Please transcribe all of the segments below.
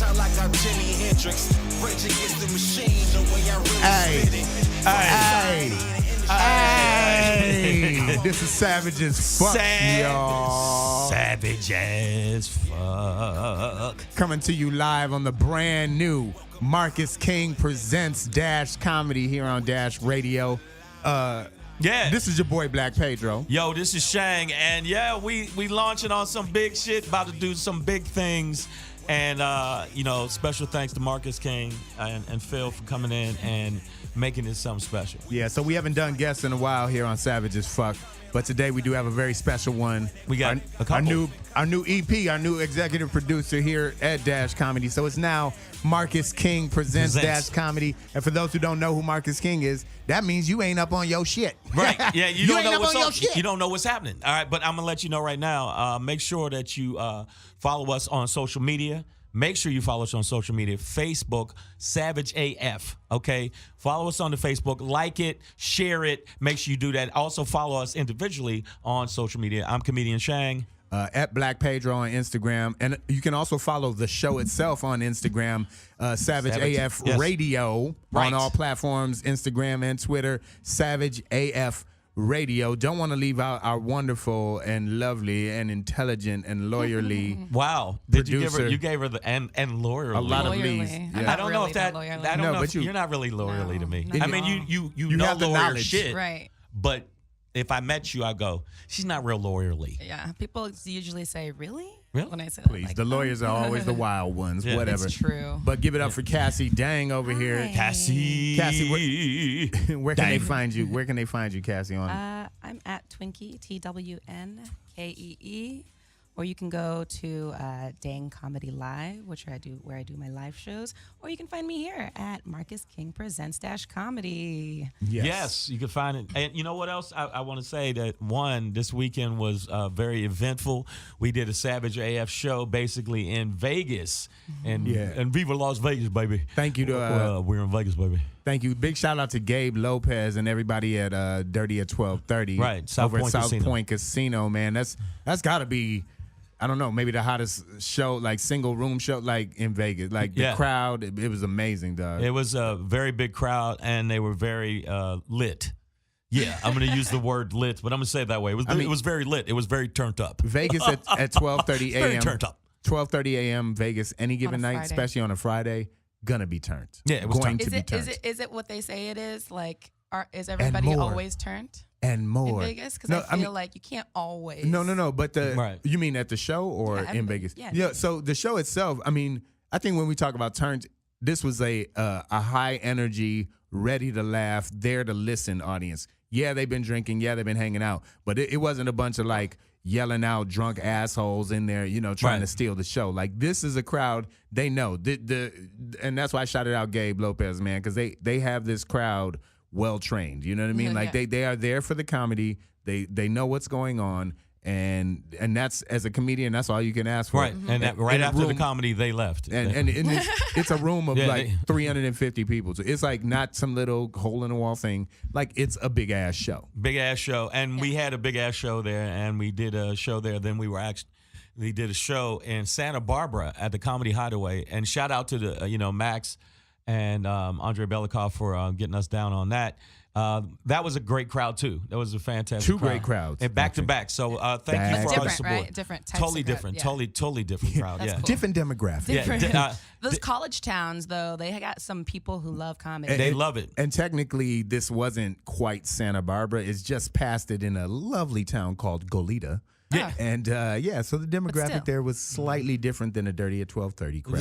Sound like I'm Jimi Hendrix. Rage Against the Machine, the way I really spit it. Hey, this is Savage as Fuck, y'all. Savage as fuck. Coming to you live on the brand new Marcus King Presents Dash Comedy here on Dash Radio. This is your boy Black Pedro. Yo, this is Shang, and we launching on some big shit, about to do some big things. And, special thanks to Marcus King and Phil for coming in and making this something special. Yeah, so we haven't done guests in a while here on Savage as Fuck, but today we do have a very special one. We got our new EP, our new executive producer here at Dash Comedy. So it's now Marcus King Presents Dash Comedy. And for those who don't know who Marcus King is, that means you ain't up on your shit. Right. Yeah, you don't know what's up. Shit. You don't know what's happening. All right, but I'm going to let you know right now. Make sure that you follow us on social media. Make sure you follow us on social media. Facebook, Savage AF, okay? Follow us on the Facebook. Like it, share it. Make sure you do that. Also follow us individually on social media. I'm comedian Shang. At Black Pedro on Instagram. And you can also follow the show itself on Instagram, Savage AF Radio, on all platforms, Instagram and Twitter, Savage AF Radio. Don't want to leave out our wonderful and lovely and intelligent and lawyerly producer. You gave her the and lawyerly. A lot of leads. Yeah. I don't know if that. I don't know if you're not really lawyerly to me. I mean, you know have the lawyer knowledge. shit, Right. But if I met you, I go, she's not real lawyerly. Yeah. People usually say, really? Really? When I say Please, that, the lawyers are always the wild ones, Yeah, whatever. It's true. But give it up for Cassie Dang over here. Cassie, where can they find you? Where can they find you, Cassie? On I'm at Twinkie, TWNKEE. Or you can go to Dang Comedy Live, where I do my live shows. Or you can find me here at Marcus King Presents Dash Comedy. Yes, you can find it. And you know what else? I want to say that, this weekend was very eventful. We did a Savage AF show basically in Vegas. And Viva Las Vegas, baby. Thank you to we're in Vegas, baby. Thank you. Big shout out to Gabe Lopez and everybody at Dirty at 1230. Right, South Point Casino, man. That's got to be, I don't know, maybe the hottest show, like single room show, like in Vegas. Like the crowd, it was amazing, dog. It was a very big crowd, and they were very lit. Yeah, I'm going to use the word lit, but I'm going to say it that way. It was very lit. It was very turned up. Vegas at 12:30 a.m. Very turned up. 12:30 a.m. Vegas, any given night, Friday. especially on a Friday, gonna be turned. Yeah, it was going turned. to be turned. Is it what they say it is? Like, is everybody more. always turned And more. in Vegas? Because I feel like you can't always. No. But Right. You mean at the show or in Vegas? Yeah. So the show itself, I mean, I think when we talk about turns, this was a high energy, ready to laugh, there to listen audience. Yeah, they've been drinking. Yeah, they've been hanging out. But it wasn't a bunch of like yelling out drunk assholes in there, trying to steal the show. Like, this is a crowd they know. And that's why I shouted out Gabe Lopez, man, because they have this crowd well trained. You know what I mean? Like they are there for the comedy. They know what's going on. And that's, as a comedian, that's all you can ask for. Right. And after the comedy, they left. And it's a room of 350 people. So it's like not some little hole in the wall thing. Like, it's a big ass show. Big ass show. And we had a big ass show there, and we did a show there. Then we did a show in Santa Barbara at the Comedy Hideaway. And shout out to the Max and Andre Belikov for getting us down on that. That was a great crowd too. That was a fantastic Two great crowds. And back to back. So thank you for all the support. Right? Different types Totally of different. crowd. Yeah. Totally different crowd. Yeah. Cool. Different demographic. Yeah. Those college towns, though, they got some people who love comedy. They love it. And technically, this wasn't quite Santa Barbara. It's just past it in a lovely town called Goleta. Yeah. And so the demographic there was slightly different than a Dirty at 1230 crowd.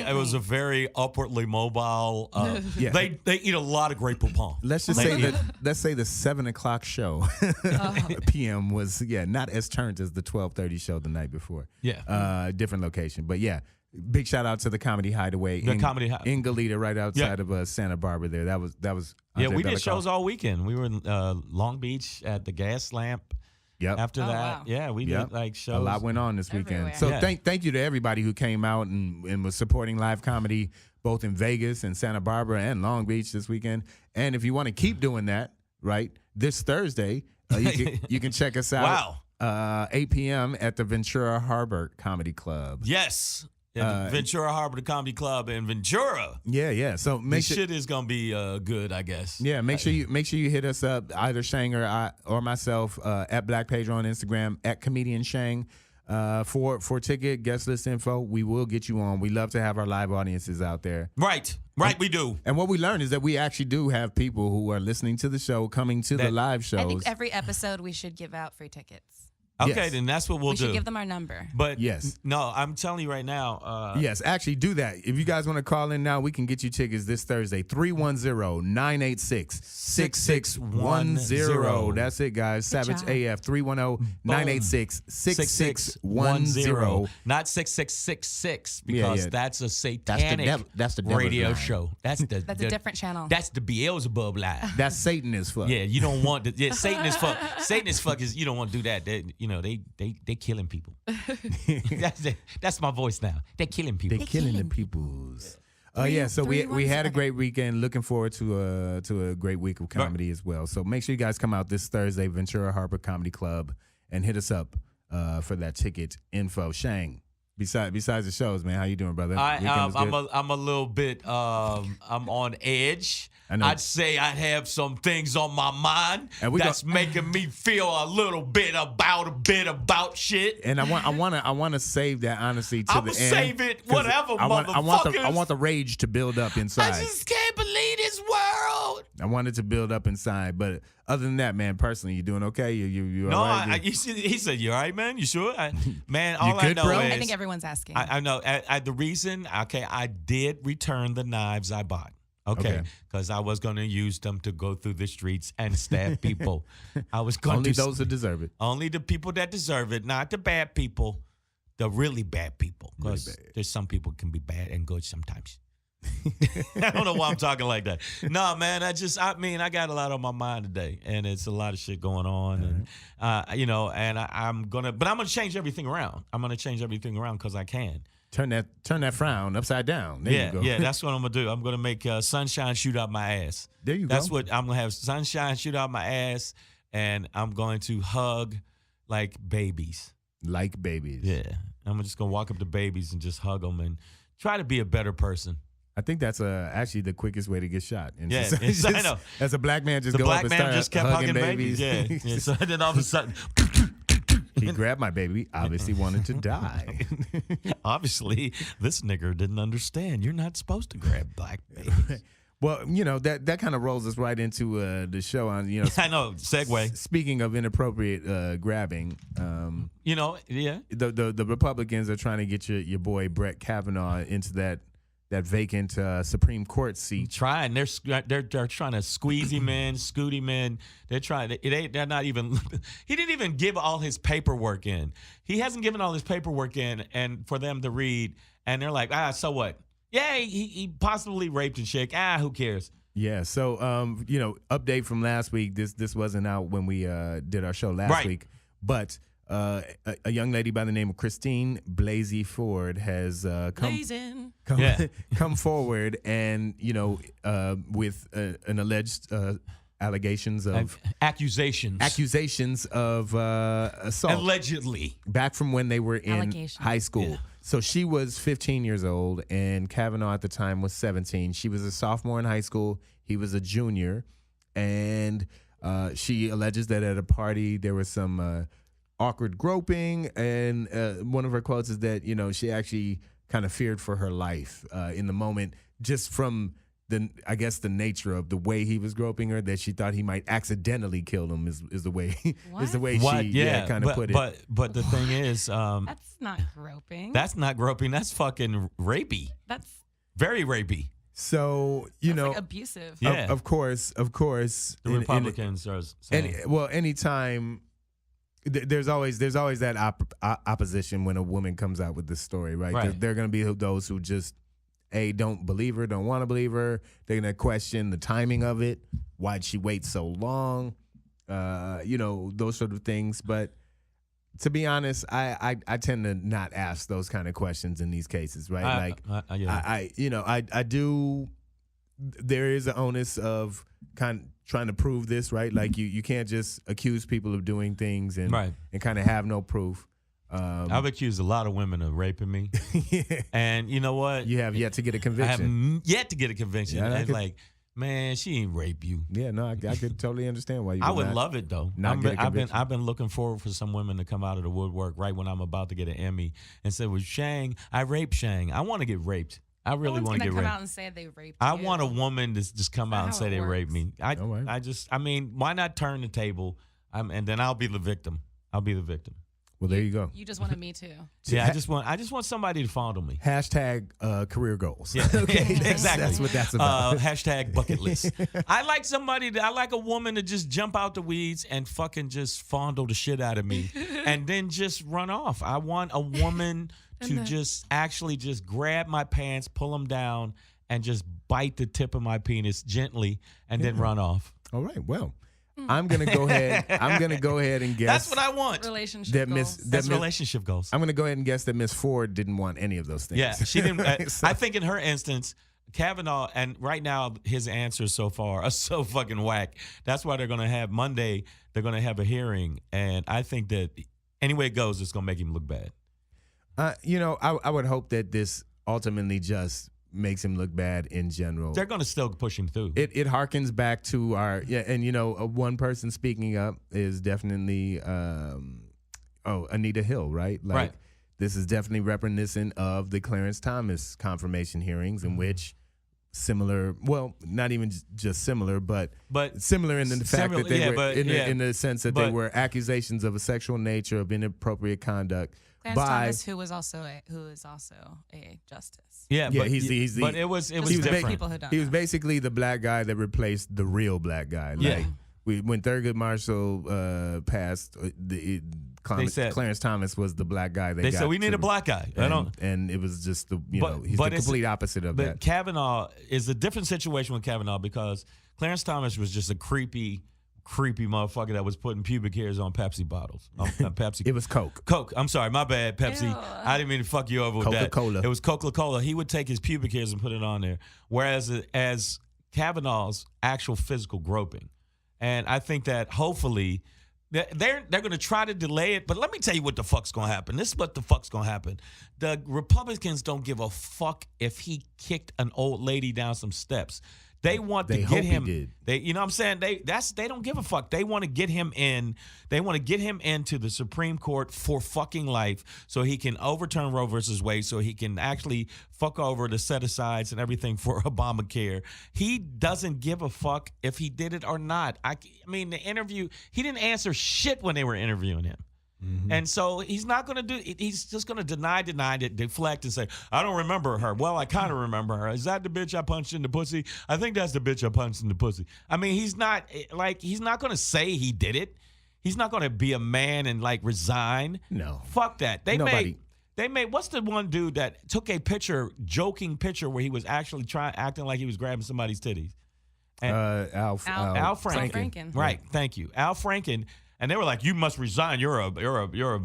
It was a very upwardly mobile. They eat a lot of great poupon. Let's just say the 7:00 show p.m. was not as turned as the 12:30 show the night before. Yeah. Different location, but yeah. Big shout out to the Comedy Hideaway in Goleta, right outside of Santa Barbara. There, that was. Yeah, we did shows all weekend. We were in Long Beach at the Gas Lamp. Yep. After that, we did like shows. A lot went on this weekend. Everywhere. So thank you to everybody who came out and was supporting live comedy both in Vegas and Santa Barbara and Long Beach this weekend. And if you want to keep doing that, right, this Thursday, you can check us out. 8 p.m. at the Ventura Harbor Comedy Club. Yes. Ventura Harbor, the Comedy Club in Ventura. Yeah. So make sure shit is gonna be good, I guess. Yeah, make sure you hit us up, either Shang or myself, at Black Pedro on Instagram, at Comedian Shang. For ticket, guest list info, we will get you on. We love to have our live audiences out there. Right, we do. And what we learned is that we actually do have people who are listening to the show, coming to the live shows. I think every episode we should give out free tickets. Okay, Yes. then that's what we'll do. We should give them our number. But Yes. no, I'm telling you right now. Yes, actually do that. If you guys want to call in now, we can get you tickets this Thursday. 310-986-6610. That's it, guys. Savage job. AF, 310-986-6610. Not 6666 because Yeah. that's a satanic that's the devil's radio line. show. That's a different channel. That's the Beelzebub line. That's Satan as fuck. Yeah, you don't want to. Yeah, Satan is fuck. Satan is fuck. You don't want to do that. They killing people. That's my voice now. They're killing people. They're killing the peoples. So we had a great weekend. Looking forward to a great week of comedy as well. So make sure you guys come out this Thursday, Ventura Harbor Comedy Club, and hit us up for that ticket info. Shang, besides the shows, man, how you doing, brother? I'm a little bit. I'm on edge. I'd say I have some things on my mind that's making me feel a little bit about shit. And I want to save that honestly to the end. Save it, whatever, motherfuckers. I want the rage to build up inside. I just can't believe this world. I want it to build up inside, but other than that, man, personally, you doing okay? You all right? He said, "You all right, man? You sure?" Man, all You good, I know bro? is I think everyone's asking. I know. The reason, I did return the knives I bought. Okay, because I was going to use them to go through the streets and stab people. I was going only to those who deserve it. Only the people that deserve it, not the bad people, the really bad people. Because there's some people can be bad and good sometimes. I don't know why I'm talking like that. No, man, I got a lot on my mind today, and it's a lot of shit going on, and I'm gonna change everything around. I'm gonna change everything around because I can. Turn that frown upside down. There you go. Yeah, that's what I'm gonna do. I'm gonna make sunshine shoot out my ass. There you go. That's what I'm gonna have. Sunshine shoot out my ass, and I'm going to hug like babies. Like babies. Yeah, I'm just gonna walk up to babies and just hug them and try to be a better person. I think that's actually the quickest way to get shot. And yeah, I know. As a black man, the go black up and man start just kept hugging babies. Yeah. So then all of a sudden, he grabbed my baby. Obviously, wanted to die. Obviously, this nigger didn't understand. You're not supposed to grab black babies. Well, that kind of rolls us right into the show. On I know. Segue. Speaking of inappropriate grabbing, yeah, the Republicans are trying to get your boy Brett Kavanaugh into that vacant Supreme Court seat. They're trying to squeeze him in, scoot him in. They're trying. They're not even. He didn't even give all his paperwork in. He hasn't given all his paperwork in, and for them to read, and they're like, so what? Yeah, he possibly raped and shit. Who cares? Yeah. So update from last week. This wasn't out when we did our show last week, but. A young lady by the name of Christine Blasey Ford has come forward and with an alleged accusations of assault allegedly back from when they were in high school. Yeah. So she was 15 years old and Kavanaugh at the time was 17. She was a sophomore in high school. He was a junior, and she alleges that at a party there was some awkward groping, and one of her quotes is that she actually kind of feared for her life in the moment, just from the nature of the way he was groping her, that she thought he might accidentally kill him is the way she kind of put it. But the thing is, that's not groping. That's not groping. That's fucking rapey. That's very rapey. So like abusive. Yeah, of course. The Republicans are saying. Anytime. There's always that opposition when a woman comes out with this story, right? There are going to be those who just don't believe her, don't want to believe her. They're going to question the timing of it. Why'd she wait so long? Those sort of things. But to be honest, I tend to not ask those kind of questions in these cases, right? I do. There is an onus of trying to prove this, right? Like you can't just accuse people of doing things and kind of have no proof. I've accused a lot of women of raping me. And you know what? You have yet to get a I conviction. have yet to get a conviction. Yeah, and like, man, she ain't rape you. Yeah, no, I could totally understand why you I would love it though. I've been looking forward for some women to come out of the woodwork right when I'm about to get an Emmy and say, "Well, Shang, I raped Shang. I want to get raped. I really want to get raped." Come out and say they raped I you. want a woman to just come out and say they raped me. I mean, why not turn the table? And then I'll be the victim. I'll be the victim. Well, there you go. You just wanted me too. Yeah, I just want somebody to fondle me. Hashtag career goals. Yeah, okay, exactly. That's what that's about. Hashtag bucket list. I like a woman to just jump out the weeds and fucking just fondle the shit out of me and then just run off. I want a woman to just actually just grab my pants, pull them down, and just bite the tip of my penis gently and then run off. All right, well. I'm gonna go ahead and guess. That's what I want. Relationship goals. That's relationship goals. I'm gonna go ahead and guess that Miss Ford didn't want any of those things. Yeah, she didn't. I think in her instance, Kavanaugh, and right now his answers so far are so fucking whack. That's why they're gonna have Monday. They're gonna have a hearing, and I think that any way it goes, it's gonna make him look bad. I would hope that this ultimately just makes him look bad in general. They're going to still push him through. It harkens back to one person speaking up is definitely Anita Hill, right? Like, right. This is definitely reminiscent of the Clarence Thomas confirmation hearings in which not even just similar, but similar in the fact that they were in the sense that they were accusations of a sexual nature of inappropriate conduct. Clarence Thomas, who is also a justice. Yeah, yeah, but it was different. He was basically the black guy that replaced the real black guy. Like, when Thurgood Marshall passed, Clarence Thomas was the black guy. They said we need a black guy. And it was just he's the complete opposite of that. But Kavanaugh is a different situation with Kavanaugh because Clarence Thomas was just a creepy motherfucker that was putting pubic hairs on Pepsi bottles. Pepsi. It was Coke. Coke. I'm sorry, my bad, Pepsi. Ew. I didn't mean to fuck you over with that. Coca-Cola. It was Coca-Cola. He would take his pubic hairs and put it on there. Whereas as Kavanaugh's actual physical groping. And I think that hopefully they're going to try to delay it. But let me tell you what the fuck's going to happen. This is what the fuck's going to happen. The Republicans don't give a fuck if he kicked an old lady down some steps. They want to get him. You know what I'm saying? They don't give a fuck. They want to get him in. They want to get him into the Supreme Court for fucking life, so he can overturn Roe versus Wade, so he can actually fuck over the set-asides and everything for Obamacare. He doesn't give a fuck if he did it or not. I mean, the interview, he didn't answer shit when they were interviewing him. Mm-hmm. And so he's not going to do. He's just going to deny, deflect, and say, "I don't remember her." Well, I kind of remember her. Is that the bitch I punched in the pussy? I think that's the bitch I punched in the pussy. I mean, he's not going to say he did it. He's not going to be a man and resign. No, fuck that. They made. What's the one dude that took a joking picture where he was actually acting like he was grabbing somebody's titties? And Al Franken. Right. Thank you, Al Franken. And they were like, "You must resign. You're a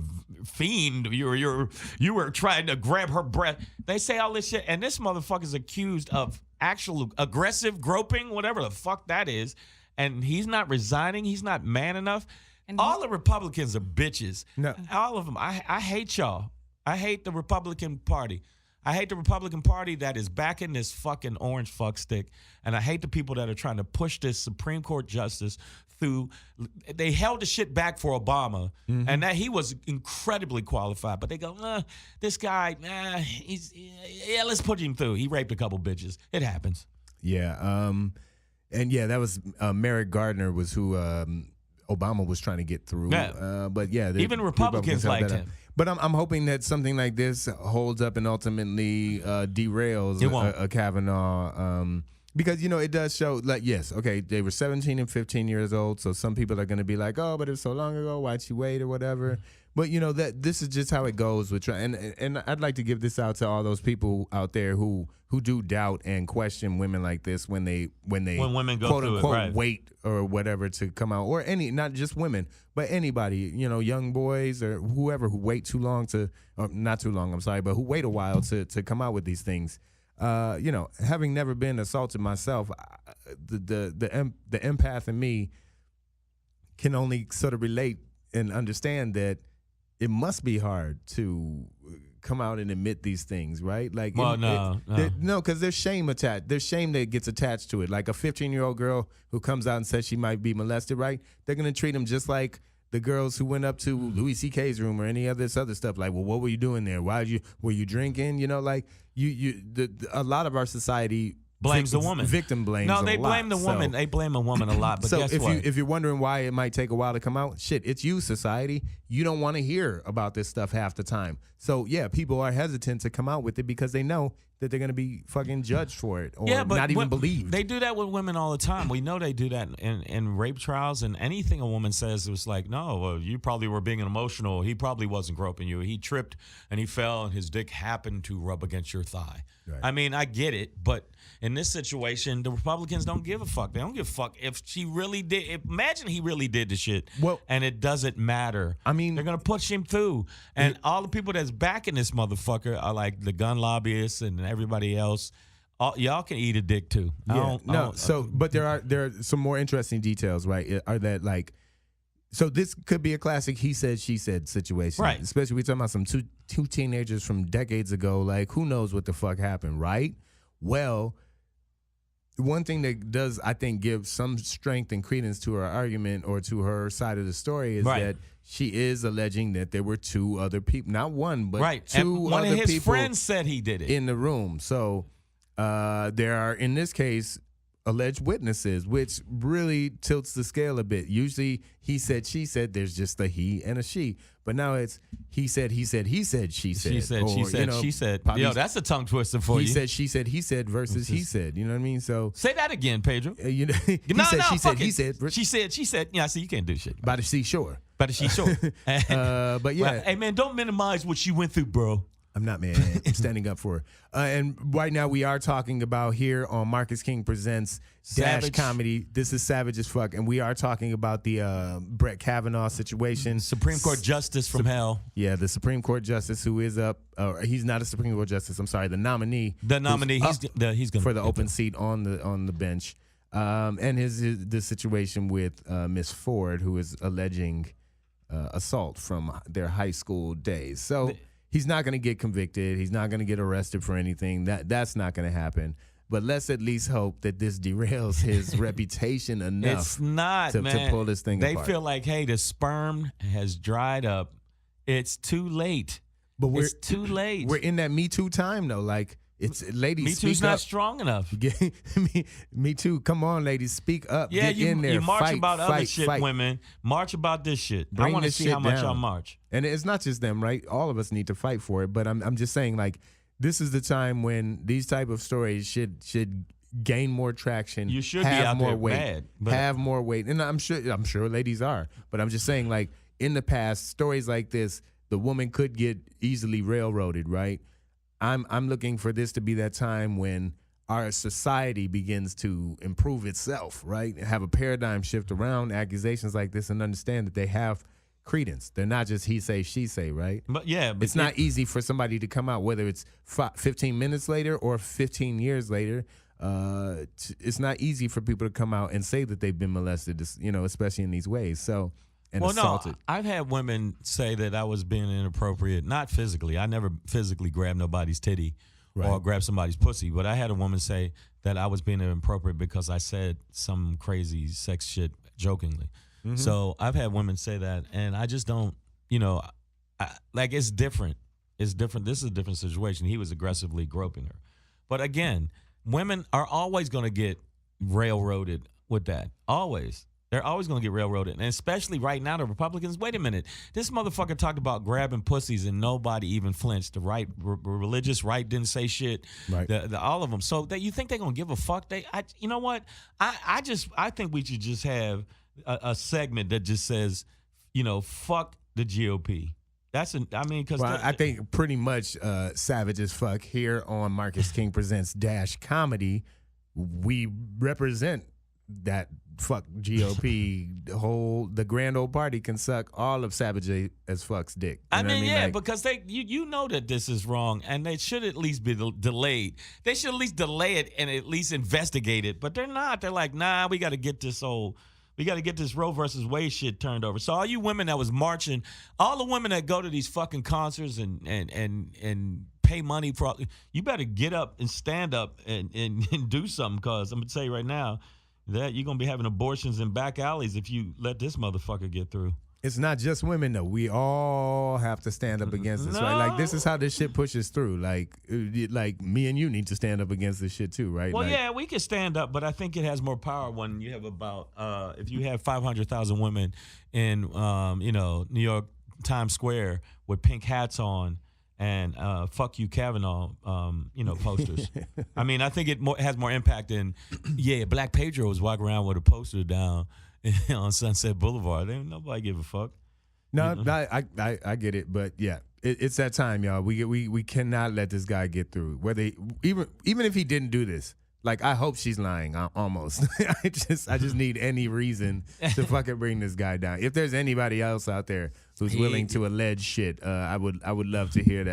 fiend. You were trying to grab her breast." They say all this shit, and this motherfucker's accused of actual aggressive groping, whatever the fuck that is, and he's not resigning. He's not man enough. And all the Republicans are bitches. No. All of them. I hate y'all. I hate the Republican Party. I hate the Republican Party that is backing this fucking orange fuck stick, and I hate the people that are trying to push this Supreme Court justice through. They held the shit back for Obama, and that he was incredibly qualified. But they go, this guy, let's put him through. He raped a couple bitches. It happens. Yeah, and that was Merrick Gardner was who Obama was trying to get through. Yeah. But yeah, even Republicans liked him. But I'm hoping that something like this holds up and ultimately derails a Kavanaugh. Because, it does show, they were 17 and 15 years old, so some people are going to be like, oh, but it was so long ago, why'd you wait or whatever. But, that this is just how it goes. And I'd like to give this out to all those people out there who do doubt and question women like this when women go quote through unquote it, right. Wait or whatever to come out, or not just women, but anybody, young boys or whoever who wait too long not too long, I'm sorry, but who wait a while to come out with these things. Having never been assaulted myself, the empath in me can only sort of relate and understand that it must be hard to come out and admit these things, right? Like, well, no, because there's shame attached. There's shame that gets attached to it. Like a 15-year-old girl who comes out and says she might be molested, right? They're gonna treat them just like the girls who went up to Louis C.K.'s room or any of this other stuff. Like, well, what were you doing there? Were you drinking? You know, like a lot of our society blames the woman. Victim blames. No, they blame the woman. They blame a woman a lot. But so guess what? if you're wondering why it might take a while to come out, shit, it's you, society. You don't want to hear about this stuff half the time. So yeah, people are hesitant to come out with it because they know that they're gonna be fucking judged for it or not even believed. They do that with women all the time. We know they do that in rape trials, and anything a woman says, it was like, no, well, you probably were being emotional. He probably wasn't groping you. He tripped and he fell, and his dick happened to rub against your thigh. Right. I mean, I get it, but in this situation, the Republicans don't give a fuck. They don't give a fuck if she really did. Imagine he really did the shit, and it doesn't matter. I mean, they're gonna push him through, and all the people that's backing this motherfucker are like the gun lobbyists and everybody else. Y'all can eat a dick too. But there are some more interesting details, right? Are that like? So this could be a classic he said, she said situation. Right. Especially we're talking about some two teenagers from decades ago. Like, who knows what the fuck happened, right? Well, one thing that does, I think, give some strength and credence to her argument or to her side of the story is that she is alleging that there were two other people. Not one, but two and one other of his people friends said he did it in the room. So there are, in this case, alleged witnesses, which really tilts the scale a bit. Usually he said, she said, there's just a he and a she. But now it's he said, she said. She said, she said. Yo, that's a tongue twister for you. He said, she said, he said versus he said. You know what I mean? So say that again, Pedro. He said, she said, he said. She said. Yeah, see, you can't do shit. By the seashore. By the seashore. But yeah. Well, hey, man, don't minimize what she went through, bro. I'm not, man. I'm standing up for her. And right now we are talking about here on Marcus King Presents Dash Comedy. This is savage as fuck. And we are talking about the Brett Kavanaugh situation. Supreme Court Justice from hell. Yeah, the Supreme Court Justice who is up. He's not a Supreme Court Justice. I'm sorry, the nominee. The nominee. He's going for the open seat on the bench. And the situation with Miss Ford, who is alleging assault from their high school days. So he's not going to get convicted. He's not going to get arrested for anything. That's not going to happen. But let's at least hope that this derails his reputation enough. It's not, man. To pull this thing apart. They feel like, hey, the sperm has dried up. It's too late. But it's too late. We're in that Me Too time, though. Like, it's ladies. Me Too's not strong enough. Me Too. Come on, ladies, speak up. Yeah, Get in there. You march fight, about fight, other shit, fight. women. March about this shit. Bring I want to see how much y'all march. And it's not just them, right? All of us need to fight for it. But I'm just saying, like, this is the time when these type of stories should gain more traction. You should have be out more there weight, mad, have more weight. And I'm sure ladies are. But I'm just saying, like, in the past, stories like this, the woman could get easily railroaded, right? I'm looking for this to be that time when our society begins to improve itself, right? Have a paradigm shift around accusations like this and understand that they have credence. They're not just he say, she say, right? But yeah, it's not easy for somebody to come out, whether it's 15 minutes later or 15 years later. It's not easy for people to come out and say that they've been molested, especially in these ways. So. Assaulted. No, I've had women say that I was being inappropriate, not physically. I never physically grabbed nobody's titty or grabbed somebody's pussy, but I had a woman say that I was being inappropriate because I said some crazy sex shit jokingly. Mm-hmm. So I've had women say that, and I just don't, it's different. It's different. This is a different situation. He was aggressively groping her. But again, women are always going to get railroaded with that. Always. They're always going to get railroaded. And especially right now, the Republicans, wait a minute. This motherfucker talked about grabbing pussies and nobody even flinched. The right, religious right didn't say shit. Right. All of them. So you think they're going to give a fuck? You know what? I think we should just have a segment that just says, fuck the GOP. I think pretty much savage as fuck here on Marcus King Presents Dash Comedy. We represent that fuck GOP. The grand old party can suck all of Savage as fuck's dick. Because you know that this is wrong, and they should at least be delayed. They should at least delay it and at least investigate it. But they're not. They're like, nah, we got to get this old We got to get this Roe versus Wade shit turned over. So all you women that was marching, all the women that go to these fucking concerts and pay money for, you better get up and stand up and do something, because I'm going to tell you right now that you're going to be having abortions in back alleys if you let this motherfucker get through. It's not just women, though. We all have to stand up against this, right? Like, this is how this shit pushes through. Like me and you need to stand up against this shit, too, right? Well, like, yeah, we can stand up, but I think it has more power when you have about, if you have 500,000 women in, New York Times Square with pink hats on and fuck you, Kavanaugh, posters. I mean, I think it has more impact than, Black Pedro was walking around with a poster down on Sunset Boulevard. Ain't nobody give a fuck. No, I get it, but yeah, it's that time, y'all. We cannot let this guy get through. Whether even if he didn't do this, like, I hope she's lying. Almost. I just need any reason to fucking bring this guy down. If there's anybody else out there who's willing to allege shit, I would love to hear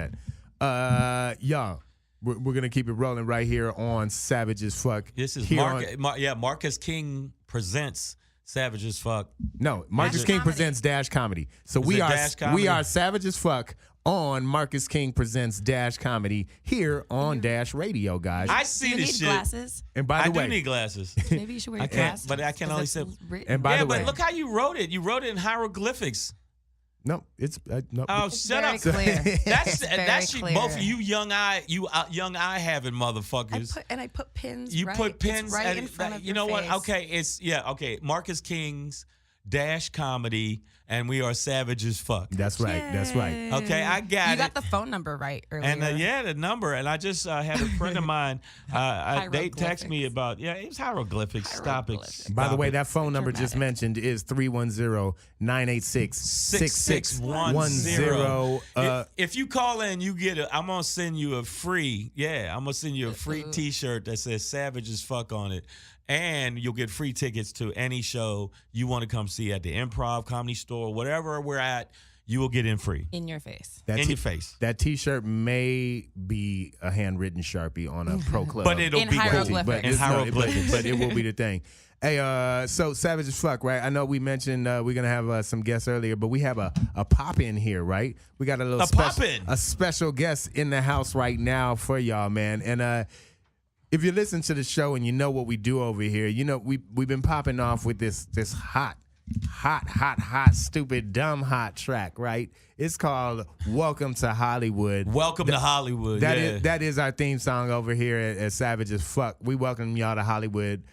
that. Y'all, we're gonna keep it rolling right here on Savage as Fuck. This is Marcus King presents Savage as Fuck. No, Marcus King presents Dash Comedy. So we are Savage as Fuck on Marcus King presents Dash Comedy here on Dash Radio, guys. I see this shit. Glasses? And by the way, I do need glasses. Maybe you should wear glasses. But I can only say. And by the way, but look how you wrote it. You wrote it in hieroglyphics. No, it's no. Oh, It's shut very up! Clear. That's clear. both of you young eye having motherfuckers. I put pins. You right. put pins It's right at, in front of you your know face. what? Okay, okay. Marcus King's Dash Comedy, and we are Savage as Fuck. That's right. Yay. That's right. Okay, I got it. You got the phone number right earlier. And the number. And I just had a friend of mine. They text me about it was hieroglyphics. Stop it. By the way, that phone number just mentioned is 310-986-6610. If you call in, you get I'm gonna send you a free. Yeah, I'm gonna send you a free T-shirt that says Savage as Fuck on it. And you'll get free tickets to any show you want to come see at the Improv, Comedy Store, whatever we're at. You will get in free. In your face. In your face. That T-shirt may be a handwritten Sharpie on a pro club. But it'll be hieroglyphics. in hieroglyphics. But it will be the thing. Hey, so Savage as Fuck, right? I know we mentioned we're gonna have some guests earlier, but we have a pop in here, right? We got a special guest in the house right now for y'all, man. And if you listen to the show and you know what we do over here, you know we've been popping off with this hot, stupid, dumb, hot track, right? It's called "Welcome to Hollywood." Welcome to Hollywood. That is our theme song over here at Savage as Fuck. We welcome y'all to Hollywood.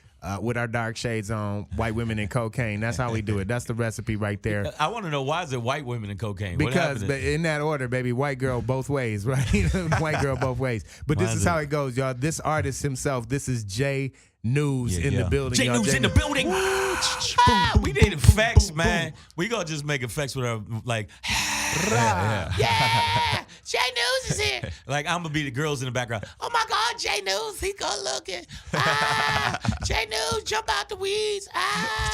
With our dark shades on, white women and cocaine. That's how we do it. That's the recipe right there. I want to know, why is it white women and cocaine? Because in that order, baby, white girl both ways, right? White girl both ways. But this is how it goes, y'all. This artist himself, this is Jay Newz in the building. Jay Newz in the building. We need effects, man. We gonna just make effects with our Jay Newz is here. Like, I'm gonna be the girls in the background. Oh my God, Jay Newz, he good looking. Jay Newz, jump out the weeds.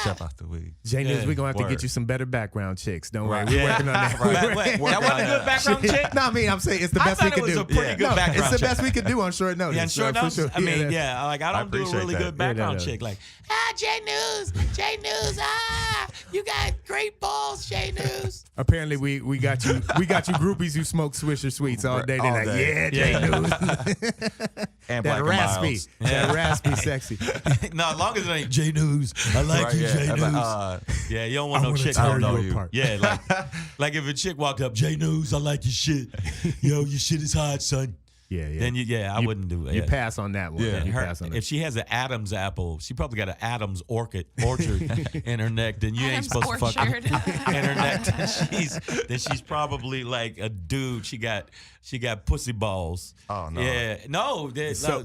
Jump out the weeds. Jay Newz, we're gonna have to get you some better background chicks. Don't worry, we're working on that. That wasn't a good background chick? No, I mean, I'm saying it's the best we could do. It was a pretty good background It's the check. best we could do on short notice. Yeah, short notice. Sure. I mean, like, I don't do a really good background Yeah. chick. Like, Jay Newz, you got great balls, Jay Newz. Apparently, we got you groupies who smoke Swisher Sweets all day. They're like, yeah, Jay Newz. And that Black and raspy, Miles. that raspy, sexy. No, as long as it ain't Jay Newz. I like you, Jay Newz. Yeah, you don't want no chick. I don't know you. Yeah, like if a chick walked up, Jay Newz, I like your shit. Yo, your shit is hot, son. Yeah. Then I wouldn't do it. You pass on that one. Yeah. You pass on that. If she has an Adam's apple, she probably got an Adam's orchard in her neck. Then you ain't supposed to fuck her in her neck. Then she's probably like a dude. She got pussy balls. Oh no. Yeah, no.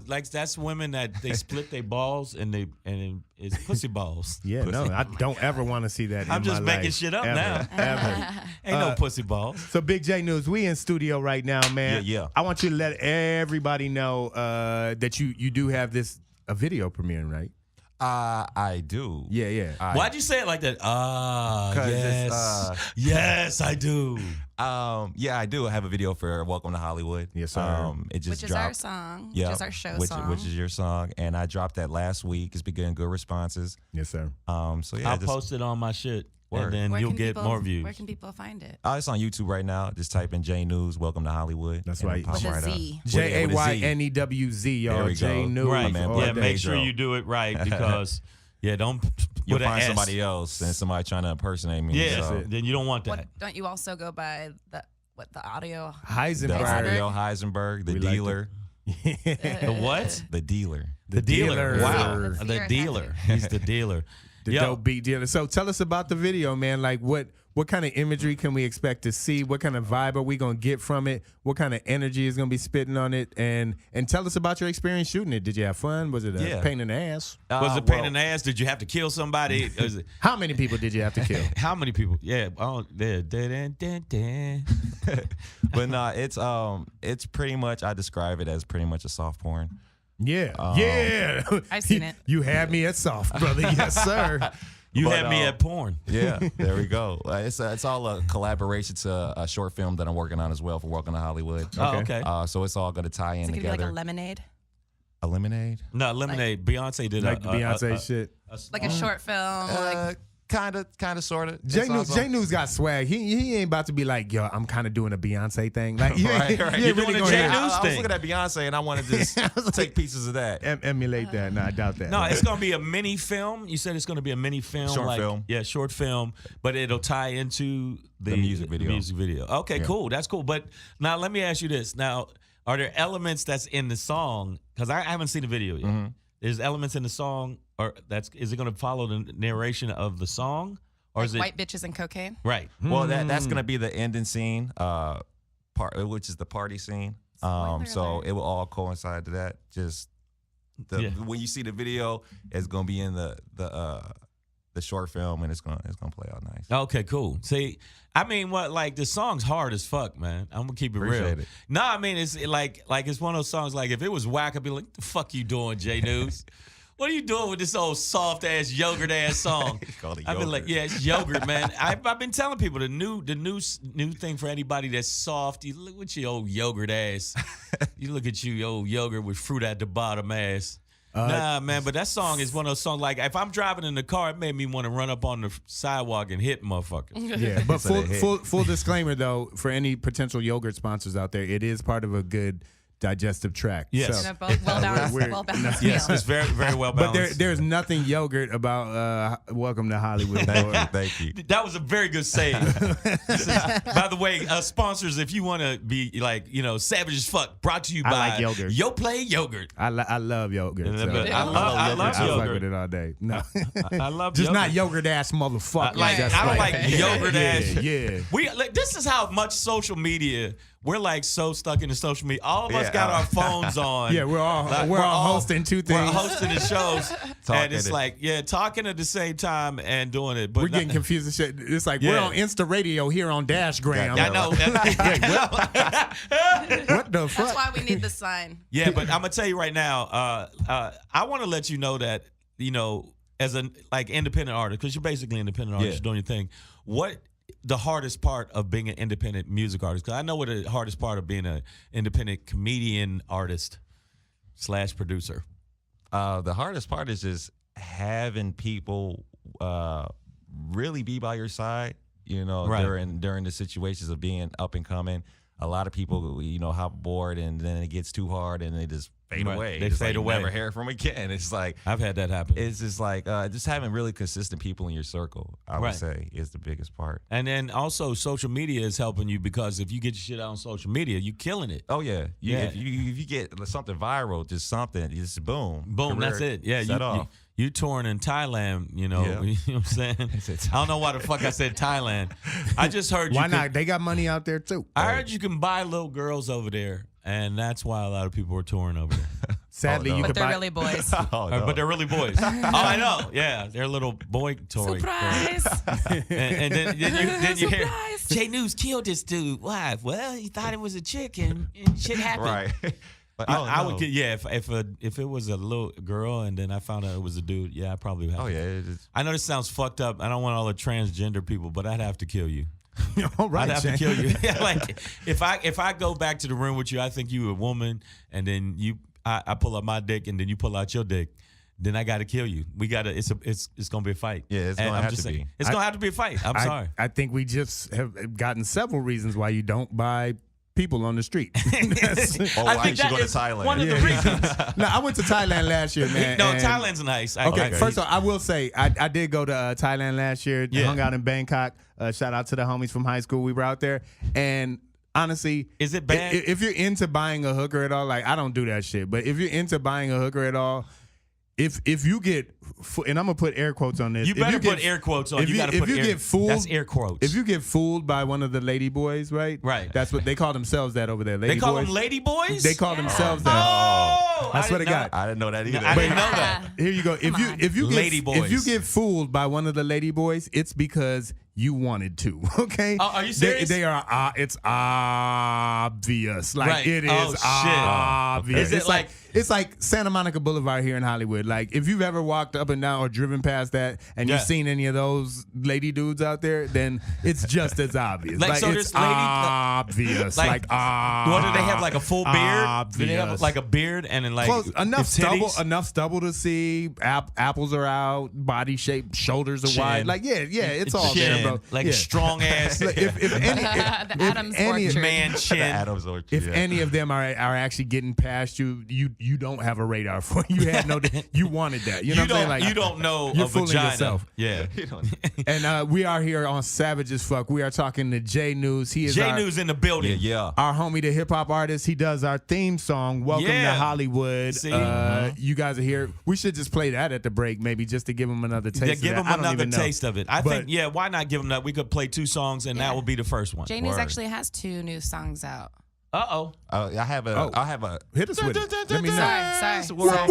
Like that's women that they split their balls and it's pussy balls. Yeah, no, I don't ever want to see that. I'm in just my making life. shit up Ever, now. Ever. Ain't no pussy balls. So Big Jay Newz, we in studio right now, man. Yeah. I want you to let everybody know that you do have a video premiering, right? I do. Yeah. Why'd you say it like that? Because Yes, yes, I do. Yeah, I do have a video for Welcome to Hollywood. Yes, sir. It just Which dropped. is our song. Yep, Which is our show song. Which is your song. And I dropped that last week. It's been getting good responses. Yes, sir. So yeah. I'll post it on my shit, Word. and then you'll get more views. Where can people find it? It's on YouTube right now. Just type in Jay Newz, Welcome to Hollywood. That's and right. it'll pop With a right up. Z. JAYNEWZ, y'all. There we Jay go. Newz. Right. man, all Yeah, day. make sure you do it right because, don't You'll put an find S. somebody else and somebody trying to impersonate me. Yeah, so. then you don't want that. What, don't you also go by the audio? The Heisenberg. Ariel Heisenberg, the We like dealer. The what? The dealer. The dealer. Wow. Let's see The your dealer. He's the dealer. The Yo, dope beat dealer. So tell us about the video, man. Like what kind of imagery can we expect to see? What kind of vibe are we gonna get from it? What kind of energy is gonna be spitting on it? And tell us about your experience shooting it. Did you have fun? Was it a pain in the ass? was it pain in the ass? Did you have to kill somebody? How many people did you have to kill? How many people? Yeah. Oh, there. But no, it's pretty much, I describe it as pretty much a soft porn. Yeah. Yeah. I've seen it. You had me at soft, brother. Yes, sir. You But, had me at porn. Yeah, there we go. It's all a collaboration to a short film that I'm working on as well for Welcome to Hollywood. Oh, okay. So it's all going to tie in Is it gonna be together. like a lemonade? A lemonade? No, Lemonade. Beyonce did Like the Beyonce shit. Like a short film? Kind of, sort of. Jay Newz got swag. He ain't about to be like, yo, I'm kind of doing a Beyonce thing. Like, Right. you ain't You're really doing a gonna Jay hear- Newz I was thing. looking at Beyonce and I wanted to just take pieces of that. emulate that. No, I doubt that. No, it's gonna be a mini film. You said it's gonna be a mini film, Short film. Yeah, short film, but it'll tie into the music video. Music video. Okay, cool. That's cool. But now let me ask you this: now, are there elements that's in the song? Because I haven't seen the video yet. Mm-hmm. There's elements in the song, or is it gonna follow the narration of the song, or is it White bitches and cocaine? right? Well, that's going to be the ending scene, which is the party scene. Spoiler So alert. it will all coincide to that. Just when you see the video, it's going to be in the short film, and it's gonna play out nice. Okay, cool. See, I mean, the song's hard as fuck, man. I'm gonna keep it real. Appreciate it. No, I mean, it's like it's one of those songs. Like if it was whack, I'd be like, "The fuck you doing, Jay Newz? What are you doing with this old soft ass yogurt ass song?" It's called a I've been like, yogurt. "Yeah, it's yogurt, man." I've been telling people the new thing for anybody that's soft. You look at your old yogurt ass. You look at you old yogurt with fruit at the bottom ass. Nah, man, but that song is one of those songs. Like if I'm driving in the car, it made me want to run up on the sidewalk and hit motherfuckers. Yeah, but So they hit. full disclaimer though, for any potential yogurt sponsors out there, it is part of a good digestive tract. Yes. So, Both well balanced, We're- well balanced Yes, meal. it's very very well but balanced. there's nothing yogurt about Welcome to Hollywood. Thank Lord. you, thank you. That was a very good save. By the way, sponsors, if you want to be savage as fuck, brought to you I by like yogurt. YoPlay Yogurt. I love yogurt. Yeah, so- but I love I fuck yogurt. with it all day. No, I love just yogurt. not yogurt ass motherfucker. I don't like yogurt ass. Yeah. This is how much social media. We're like so stuck into social media. All of us Yeah. got our phones on. Yeah, we're all hosting two things. We're hosting the shows, and Talking it's it. like talking at the same time and doing it. But We're getting confused and shit. It's like Yeah. we're on Insta Radio here on Dashgram. I know. What the fuck? That's why we need the sign. Yeah, but I'm gonna tell you right now. I want to let you know that as an independent artist, because you're basically an independent artist, Yeah. you're doing your thing. What the hardest part of being an independent music artist? Because I know what the hardest part of being an independent comedian artist / producer. The hardest part is just having people really be by your side. Right. During the situations of being up and coming. A lot of people, hop bored and then it gets too hard and they just fade Right. away. They It's fade like away. Never hear from again. It's like I've had that happen. it's just like just having really consistent people in your circle. I would Right. say is the biggest part. And then also social media is helping you because if you get your shit out on social media, you're killing it. Oh yeah, Yeah. If you get something viral, just something, just boom, Boom, career that's it. Yeah, set off. you touring in Thailand, Yeah. you know what I'm saying? I don't know why the fuck I said Thailand. I just heard Why you not? They got money out there too. I heard you can buy little girls over there, and that's why a lot of people are touring over there. Sadly, Oh, no. you But could they're buy. really boys. Oh, no. But they're really boys. Oh, I know. Yeah, they're little boy toy. Surprise! And then you hear Surprise! Jay Newz killed this dude. Why? Well, he thought it was a chick, and shit happened. right. Like, I would get if it was a little girl and then I found out it was a dude. Yeah, I probably would have. Oh to. yeah, it is. I know this sounds fucked up. I don't want all the transgender people, but I'd have to kill you. All right, I'd have Shang. to kill you. Like if I go back to the room with you, I think you a woman, and then I pull up my dick, and then you pull out your dick. Then I got to kill you. We got to. It's gonna be a fight. Yeah, it's gonna have to be. It's gonna have to be a fight. I'm sorry. I think we just have gotten several reasons why you don't buy people on the street. Oh, why think you should go to that is Thailand? one of the reasons. No, I went to Thailand last year, man. No, and- Thailand's nice. Okay, first of all, I will say I did go to Thailand last year. Yeah. Hung out in Bangkok. Shout out to the homies from high school. We were out there, and honestly, Is it bad? If you're into buying a hooker at all, like I don't do that shit. But if you're into buying a hooker at all, if you get, and I'm gonna put air quotes on this. You better put air quotes on. If you get fooled, that's air quotes. If you get fooled by one of the lady boys, right? Right. That's what they call themselves that over there. Lady they call boys. them lady boys. They call themselves that. Oh, That's what I they got. I didn't know that either. I didn't know that. Here you go. If you Lady if you boys. get fooled by one of the lady boys, it's because you wanted to. Okay. Oh, are you serious? They are. It's obvious. Like Right. it is Oh, shit. obvious. Is it it's like Santa Monica Boulevard here in Hollywood. Like if you've ever walked up and down or driven past that and you've Yeah. seen any of those lady dudes out there, then it's just as obvious. Like, so it's this lady- obvious. Like, what do they have? Like a full beard? Do they have obvious. like a beard and then like Close, enough it's titties? stubble, enough stubble to see. Apples are out, body shape, shoulders are Chin. wide. Like it's all Chin, there, bro. like Yeah. strong ass If any, The if Adams any, orchard. man The chin. Adams orchard. if yeah. any of them are actually getting past you, you don't have a radar for. You had no. You wanted that. You know what I'm saying? Like you don't know you're a fooling vagina. yourself. Yeah. And we are here on Savage as Fuck. We are talking to Jay Newz. He is Jay our, Newz in the building. yeah. our homie, the hip hop artist. He does our theme song, Welcome Yeah. to Hollywood. See? You guys are here. We should just play that at the break, maybe just to give him another taste. Yeah, of give that. them I don't another even know. taste of it. I But- think, yeah, why not give them that? We could play 2 songs and that will be the first one. Jay Newz Word. actually has 2 new songs out. Uh-oh. I have a. Oh. I have a. Hit us with it. Let me know. Sorry. World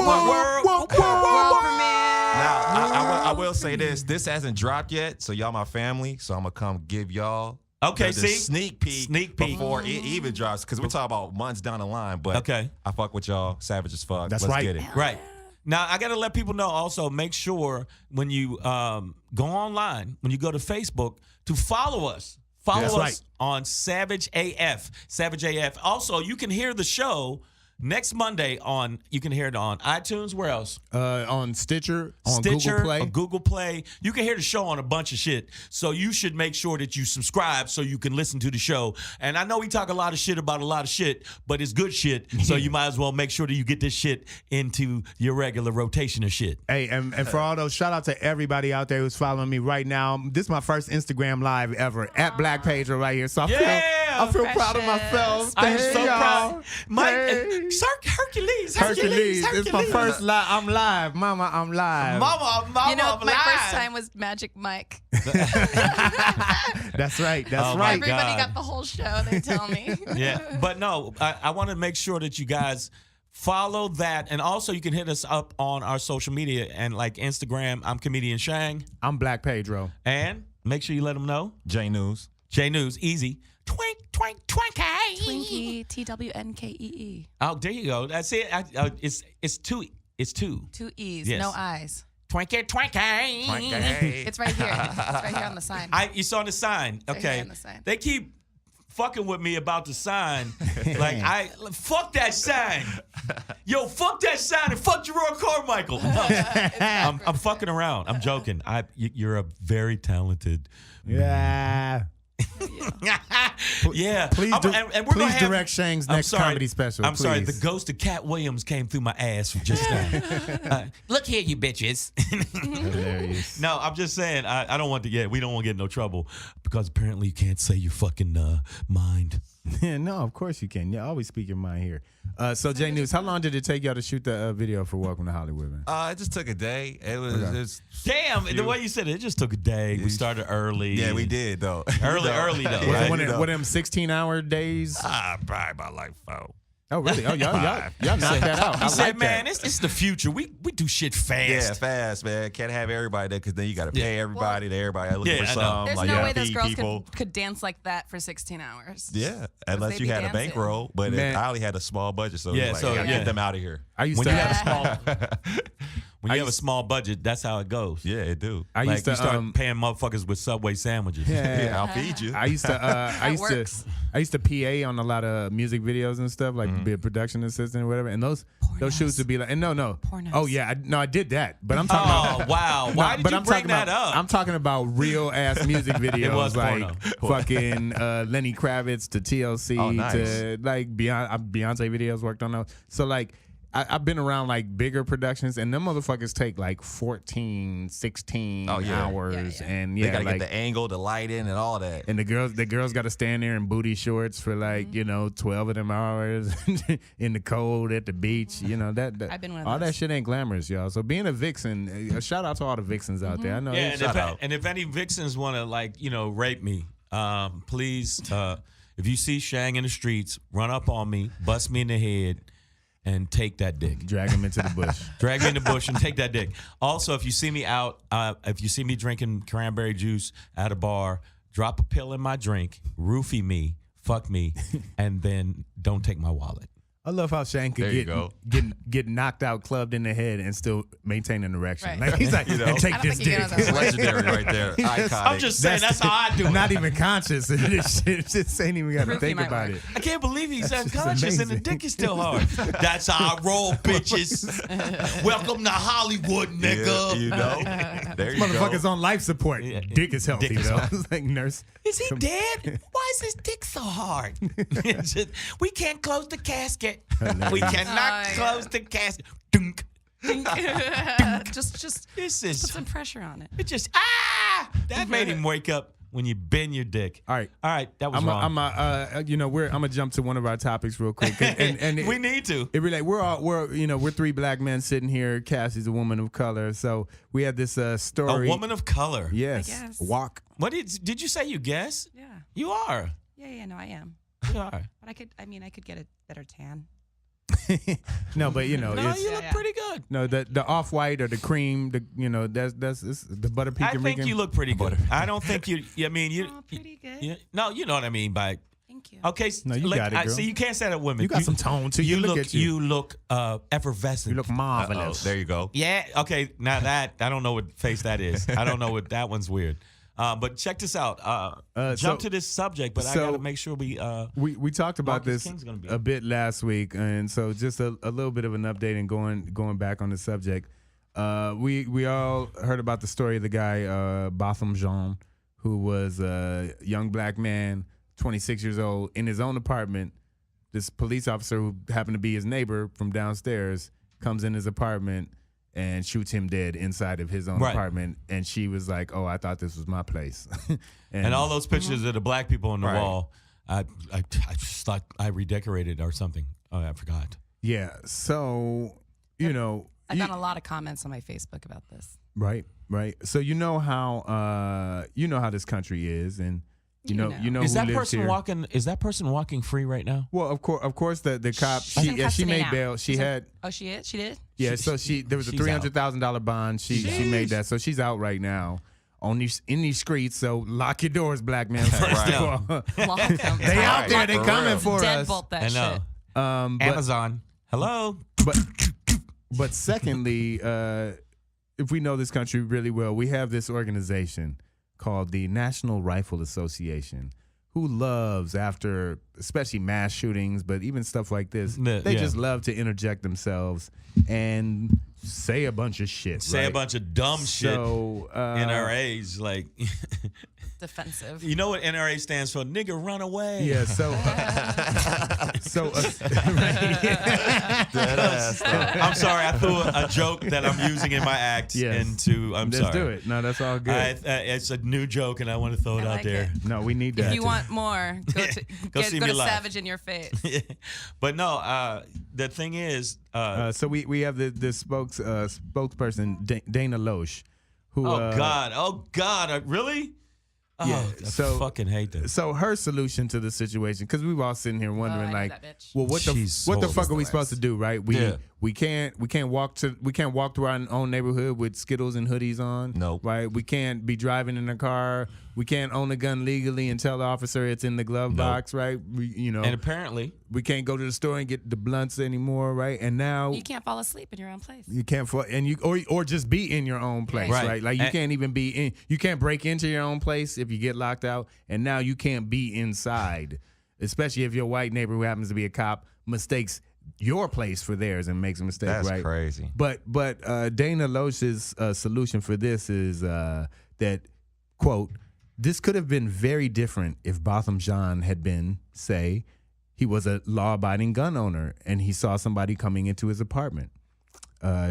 World premiere. Now I will say this. This hasn't dropped yet, so y'all my family. So I'm gonna come give y'all. Okay, the see? sneak peek Sneak peek. before it even drops, because we're talking about months down the line. But Okay. I fuck with y'all, savage as fuck. That's Let's right. get it. Right. Now, I got to let people know also, make sure when you go online, when you go to Facebook, to follow us. Follow That's us right. on Savage AF. Savage AF. Also, you can hear the show next Monday you can hear it on iTunes. Where else? On Stitcher, on Stitcher, Google Play. on Google Play. You can hear the show on a bunch of shit. So you should make sure that you subscribe so you can listen to the show. And I know we talk a lot of shit about a lot of shit, but it's good shit. So you might as well make sure that you get this shit into your regular rotation of shit. Hey, and for all those, shout out to everybody out there who's following me right now. This is my first Instagram live ever at Black Pedro right here. So I feel proud of myself. I'm Hey, so y'all. proud. Mike, Hey. Hercules. It's my first live. I'm live. Mama, I'm live. Mama, You know, I'm my live. first time was Magic Mike. That's right. That's Oh, my right. Everybody God. got the whole show, they tell me. Yeah, but no, I want to make sure that you guys follow that. And also you can hit us up on our social media and like Instagram. I'm Comedian Shang. I'm Black Pedro. And make sure you let them know. Jay Newz. Jay Newz, easy. Twink, twink, twinkie. Twinkie, TWNKEE. Oh, there you go. That's it. It's two. It's two. 2 E's, Yes. no I's. Twinkie, twinkie. It's right here. It's right here on the sign. It's on the sign. Right Okay. here on the sign. They keep fucking with me about the sign. Like fuck that sign. Yo, fuck that sign and fuck Gerard Carmichael. No, I'm fucking around. I'm joking. You're a very talented. Yeah. Yeah. Please, I'm- and we're gonna have- direct Shang's I'm next sorry. comedy special. I'm sorry. please. The ghost of Cat Williams came through my ass just now. Look here, you bitches. Hilarious. No, I'm just saying. I don't want to get. We don't want to get in no trouble because apparently you can't say your fucking mind. Yeah, no, of course you can. You always speak your mind here. So Jay Newz, how long did it take y'all to shoot the video for Welcome to Hollywood, man? It just took a day. It was. Okay. It's, Damn, the way you said it just took a day. We started early. yeah, we did though. Early though. Yeah, Right? What you know. them 16-hour days? Probably about like 4. Oh, really? Oh, y'all knocked that out. He I said, like "Man, that. it's the future. We do shit fast." Yeah, fast, man. Can't have everybody there because then you got to pay everybody. Everybody looking Yeah, for I know. some. There's like, no you way gotta those feed girls people. could dance like that for 16 hours. Yeah, unless they you be had a dancing. bankroll, but Man. I only had a small budget, so Yeah, yeah, like, so, I gotta yeah. get them out of here. I used When to you have have a small, when you have a small budget, that's how it goes. Yeah, it do. I Like used to you start paying motherfuckers with Subway sandwiches. Yeah, I'll feed you. I used to I used to PA on a lot of music videos and stuff, like be a production assistant or whatever. And those shoots would be like, and no. Pornos. Oh yeah, I did that. But I'm talking about Wow. Why did you bring that up? I'm talking about real ass music videos. It was like fucking Lenny Kravitz to TLC to like Beyonce videos worked on those. So like I've been around like bigger productions, and them motherfuckers take like 14, 16 hours, and they gotta like, get the angle, the lighting, and all that. and the girls got to stand there in booty shorts for like 12 of them hours in the cold at the beach. You know that I've been one of all those. that shit ain't glamorous, y'all. So being a vixen, a shout out to all the vixens out there. I know. Yeah, and if any vixens want to rape me, please, if you see Shang in the streets, run up on me, bust me in the head, and take that dick. Drag him into the bush. Drag me in the bush and take that dick. Also, if you see me out, if you see me drinking cranberry juice at a bar, drop a pill in my drink, roofie me, fuck me, and then don't take my wallet. I love how Shane could get knocked out, clubbed in the head, and still maintain an erection. Right. Like, he's like, and take this dick. It's legendary right there. Iconic. I'm just saying, that's how I do it. Not even conscious. This shit just ain't even got to Roofie think might about work. it. I can't believe he's That's just unconscious and the amazing. dick is still hard. That's how I roll, bitches. Welcome to Hollywood, nigga. Yeah, you know. There you Motherfucker's go. on life support. Yeah. Dick is healthy, Dick is though. hard. It's like, nurse. Is he dead? Why is his dick so hard? It's just, we can't close the casket. We cannot close the casket. Dunk. just This put is some pressure on it. it just that made him wake up when you bend your dick. All right. That was wrong. I'm gonna jump to one of our topics real quick, and we need to. It relate. We're three black men sitting here. Cassie's a woman of color, so we had this story. A woman of color. Yes. I guess. Walk. What did you say? You guess? Yeah. You are. Yeah, no, I am. You are. But I could get a better tan. No, but No, it's, you look pretty good. no the off white or the cream. That's the butter pecan. I think you look pretty good. I don't think you. I mean, you. Oh, pretty good. No, you know what I mean by. Thank you. Okay, No, you got it, girl. See, you can't say that women. You got some tone too. You look. At you. You look effervescent. You look marvelous. There you go. Yeah. Okay. Now that I don't know what face that is. I don't know what that one's weird. But check this out. Jump to this subject, but I got to make sure we talked about Marcus this King's gonna be a bit last week, and so just a little bit of an update and going back on the subject. We all heard about the story of the guy Botham Jean, who was a young black man, 26 years old, in his own apartment. This police officer who happened to be his neighbor from downstairs comes in his apartment and shoots him dead inside of his own apartment. And she was like, "Oh, I thought this was my place." and all those pictures of the black people on the wall, I just thought I redecorated or something. Oh, I forgot. Yeah. So, I've gotten a lot of comments on my Facebook about this. Right. So you know how this country is, and you know Is who that lives person here. walking? Is that person walking free right now? Well, of course, the cop She's in she custody made now. bail. She had Oh, she is? She did? there was a she's $300,000 bond. She made that, so she's out right now in these streets. So lock your doors, black man. First of all, Lock them. they out there. They For coming real. for us. Deadbolt that I know. shit. But Amazon. Hello. but secondly, if we know this country really well, we have this organization called the National Rifle Association, who loves, after especially mass shootings, but even stuff like this, they just love to interject themselves and say a bunch of shit. Say a bunch of dumb shit. So NRA's like, Defensive. you know what NRA stands for? Nigga, run away. yeah. I'm sorry, I threw a joke that I'm using in my act into. I'm Let's sorry. do it. No, that's all good. It's a new joke, and I want to throw it I out like there. No, we need that. If you want more, go see to me live. Savage in your face. But no, the thing is, so we have the spokesperson Dana Loesch, who oh God, really? Yeah, I so fucking hate this. So her solution to the situation, because we were all sitting here wondering, I know like, that bitch. well, what the fuck are we supposed to do, right? We can't walk through our own neighborhood with Skittles and hoodies on. Nope. Right? We can't be driving in a car We can't own a gun legally and tell the officer it's in the glove box, right? And apparently, we can't go to the store and get the blunts anymore, right? And now you can't fall asleep in your own place. You can't fall, and or just be in your own place, right? Like you can't even be in. You can't break into your own place if you get locked out, and now you can't be inside, especially if your white neighbor who happens to be a cop mistakes your place for theirs and makes a mistake. That's right? crazy. But Dana Loesch's solution for this is that, quote, this could have been very different if Botham Jean had been, say, he was a law-abiding gun owner and he saw somebody coming into his apartment.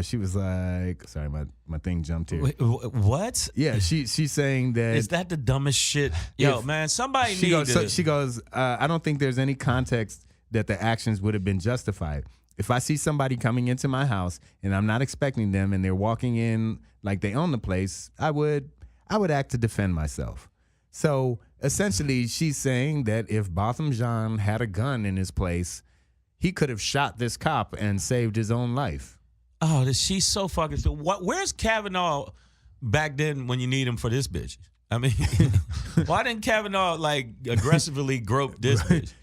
She was like, sorry, my thing jumped here. Wait, what? Yeah, she's saying that. Is that the dumbest shit? Yo, man, somebody she needs goes, she goes, I don't think there's any context that the actions would have been justified. If I see somebody coming into my house and I'm not expecting them and they're walking in like they own the place, I would act to defend myself. So essentially, she's saying that if Botham Jean had a gun in his place, he could have shot this cop and saved his own life. Oh, she's so fucking. Where's Kavanaugh back then when you need him for this bitch? I mean, why didn't Kavanaugh like aggressively grope this bitch?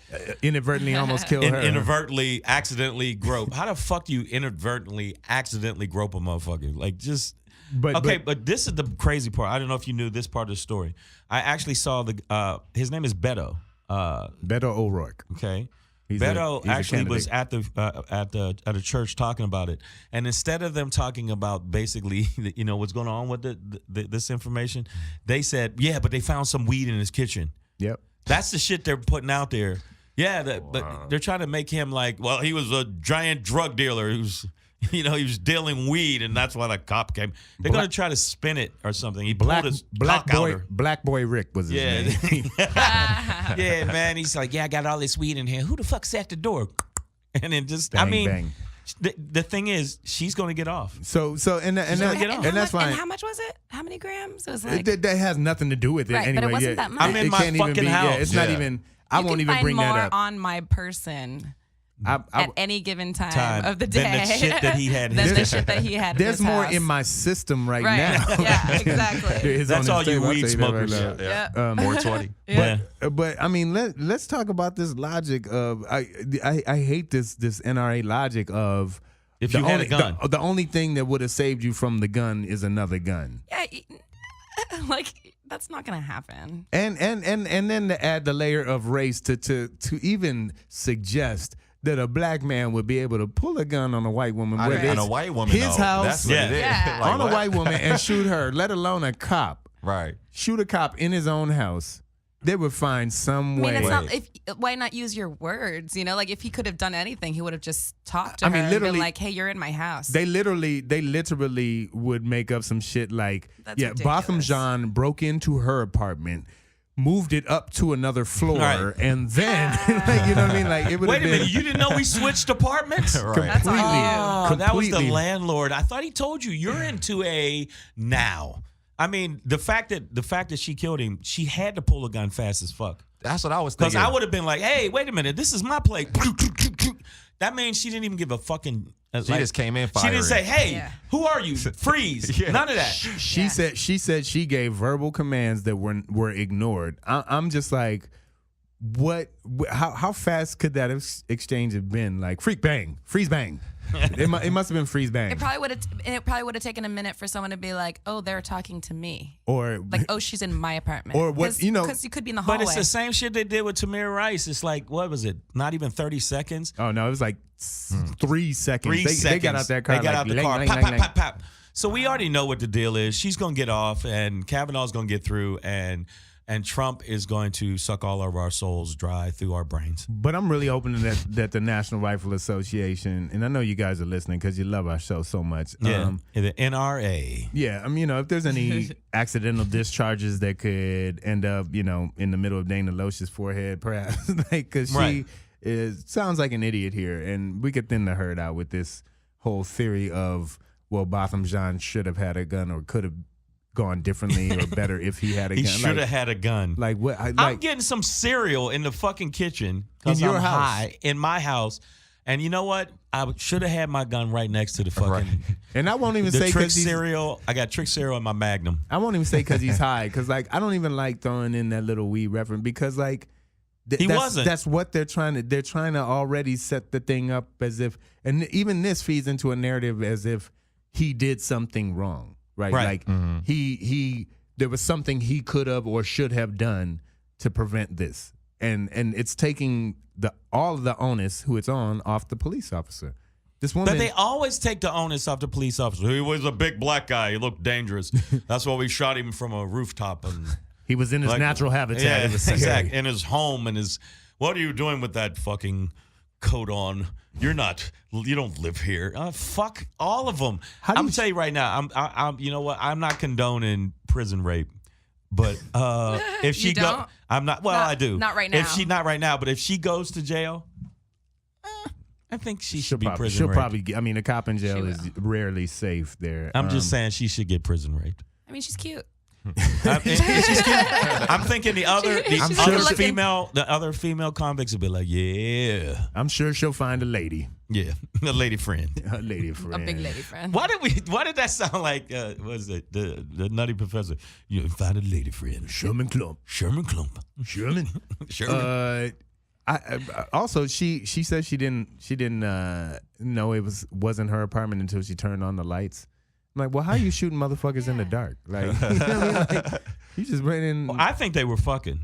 Inadvertently almost killed her. Inadvertently, accidentally grope. How the fuck do you inadvertently, accidentally grope a motherfucker? Like just. But this is the crazy part. I don't know if you knew this part of the story. I actually saw his name is Beto. Beto O'Rourke. Okay. Beto actually was at a church talking about it, and instead of them talking about basically what's going on with this information, they said, yeah, but they found some weed in his kitchen. Yep. That's the shit they're putting out there. Yeah, but they're trying to make him like, well, he was a giant drug dealer who's. He was dealing weed, and that's why the cop came. They're going to try to spin it or something. He pulled his cock out. Black Boy Rick was his name. Yeah, man. He's like, I got all this weed in here. Who the fuck's at the door? And then just, bang. The thing is, she's going to get off. So that's fine. And how much was it? How many grams? It was like that has nothing to do with it anyway. But it wasn't that much. I'm in my fucking house. Yeah, it's not even. I won't even bring that up. You can find more on my person. At any given time of the day. Than the shit that he had in his the shit that he had There's in his more house. in my system right now. Yeah, exactly. That's all you weed smokers. Yeah. 420. Yeah. But I mean, let's talk about this logic of I hate this NRA logic of if you had a gun. The only thing that would have saved you from the gun is another gun. Yeah, like that's not gonna happen. And then to add the layer of race to even suggest that a black man would be able to pull a gun on a white woman. On a white woman, his house, that's what it is. Yeah. Like, on a white woman and shoot her, let alone a cop. Right. Shoot a cop in his own house. They would find some way. It's not, why not use your words? Like if he could have done anything, he would have just talked to her and been like, "Hey, you're in my house." They literally would make up some shit like, That's ridiculous. Botham Jean broke into her apartment, moved it up to another floor, Right. and then, like, you know what I mean? Like, it would Wait have a been. minute, you didn't know we switched apartments? Right. That's on you. Oh, that was the Completely. landlord. I thought he told you you're into a now. I mean, the fact that she killed him, she had to pull a gun fast as fuck. That's what I was Because thinking. I would have been like, hey, wait a minute, this is my place. That means she didn't even give a fucking. She just came in She firing. didn't say, hey, Yeah. who are you? Freeze. Yeah. None of that. She said she gave verbal commands that were ignored. I'm just like, what? How fast could that exchange have been? Like freak bang, freeze bang. It must have been freeze bang. It probably would have taken a minute for someone to be like, "Oh, they're talking to me," or like, "Oh, she's in my apartment," Or what, because you could be in the hallway. But it's the same shit they did with Tamir Rice. It's like, what was it? Not even 30 seconds. Oh no, it was like 3 seconds. 3 seconds. They got out that car. They got out the car. Lang, Pop, lang, pop, lang. pop, pop. So we already know what the deal is. She's gonna get off, and Kavanaugh's gonna get through, and Trump is going to suck all of our souls dry through our brains. But I'm really hoping that the National Rifle Association, and I know you guys are listening because you love our show so much. Yeah, the NRA. Yeah, I mean, if there's any accidental discharges that could end up, in the middle of Dana Loesch's forehead, perhaps, because she sounds like an idiot here, and we could thin the herd out with this whole theory of, well, Botham Jean should have had a gun or could have gone differently or better if he had a gun. He should have had a gun. Like what? I'm getting some cereal in the fucking kitchen In your I'm house. high in my house, And you know what? I should have had my gun right next to the fucking. Right. And I won't even the say trick because cereal. I got trick cereal in my Magnum. I won't even say because he's high, because like I don't even like throwing in that little weed reference, because like wasn't. That's what they're trying to. They're trying to already set the thing up as if, and even this feeds into a narrative as if he did something wrong, right? Like he there was something he could have or should have done to prevent this, and it's taking all of the onus who it's on off the police officer. This woman, But they always take the onus off the police officer. He was a big black guy. He looked dangerous. That's why we shot him from a rooftop. And he was in his natural habitat. Yeah, It was scary. exactly. In his home and his. What are you doing with that fucking coat on? You don't live here. Fuck all of them. I'm gonna tell you right now. I'm. You know what? I'm not condoning prison rape. But if she don't? I'm not. Well, I do. Not right now. If she not right now, but if she goes to jail, I think she should be prison She'll raped. probably get, I mean, a cop in jail She is rarely safe there. I'm just saying she should get prison raped. I mean, she's cute. I'm thinking the other She's good looking. female convicts would be like, yeah, I'm sure she'll find a lady, a lady friend. a lady friend, A big lady friend. Why did that sound like? What is it? The Nutty Professor. You find a lady friend. Sherman Clump. Sherman Clump. Sherman. Also, she said she didn't know it wasn't her apartment until she turned on the lights. I'm like, well, how are you shooting motherfuckers in the dark? Like, you know what I mean? Like, you just ran in. Well, I think they were fucking.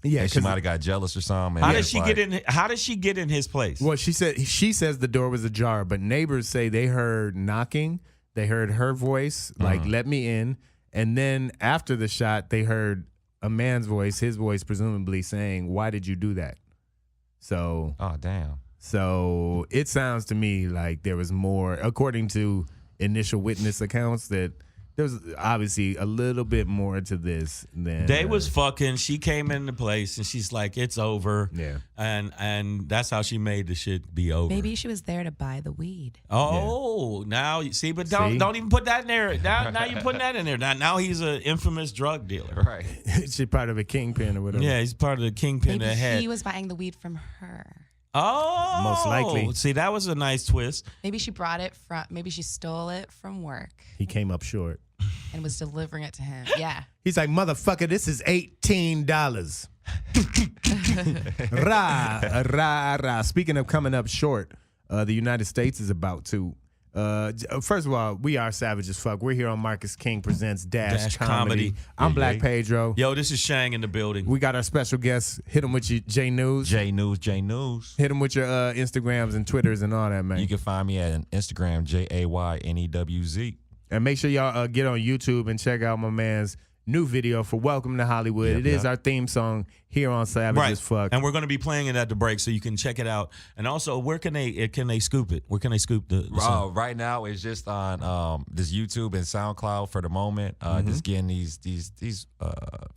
Yeah, And she might have got jealous or something. How did she get in? How did she get in his place? Well, she says the door was ajar, but neighbors say they heard knocking. They heard her voice, like, let me in. And then after the shot, they heard a man's voice, his voice presumably saying, why did you do that? So. Oh, damn. So it sounds to me like there was more, according to initial witness accounts, that there was obviously a little bit more to this than They was fucking. She came into place and she's like, "It's over." Yeah, and that's how she made the shit be over. Maybe she was there to buy the weed. Oh, now you see, but don't even put that in there. Now you're putting that in there. Now he's an infamous drug dealer. Right. she's part of a kingpin or whatever. Yeah, he's part of the kingpin Maybe that had. he was buying the weed from her. Oh, Most likely. See, that was a nice twist. Maybe she brought it from. Maybe she stole it from work He came up short. and was delivering it to him. Yeah. He's like, motherfucker, this is $18. Rah. Speaking of coming up short, the United States is about to. First of all, we are savage as fuck. We're here on Marcus King Presents Dash Comedy. I'm Black Pedro. Yo, this is Shang in the building. We got our special guest. Hit him with your Jay Newz. Jay Newz. Hit him with your Instagrams and Twitters and all that, man. You can find me at Instagram, JAYNEWZ. And make sure y'all get on YouTube and check out my man's new video for Welcome to Hollywood. It is our theme song here on Savage as Fuck. And we're going to be playing it at the break, so you can check it out. And also, where can they scoop it? Where can they scoop the song? Right now, it's just on this YouTube and SoundCloud for the moment. Just getting these views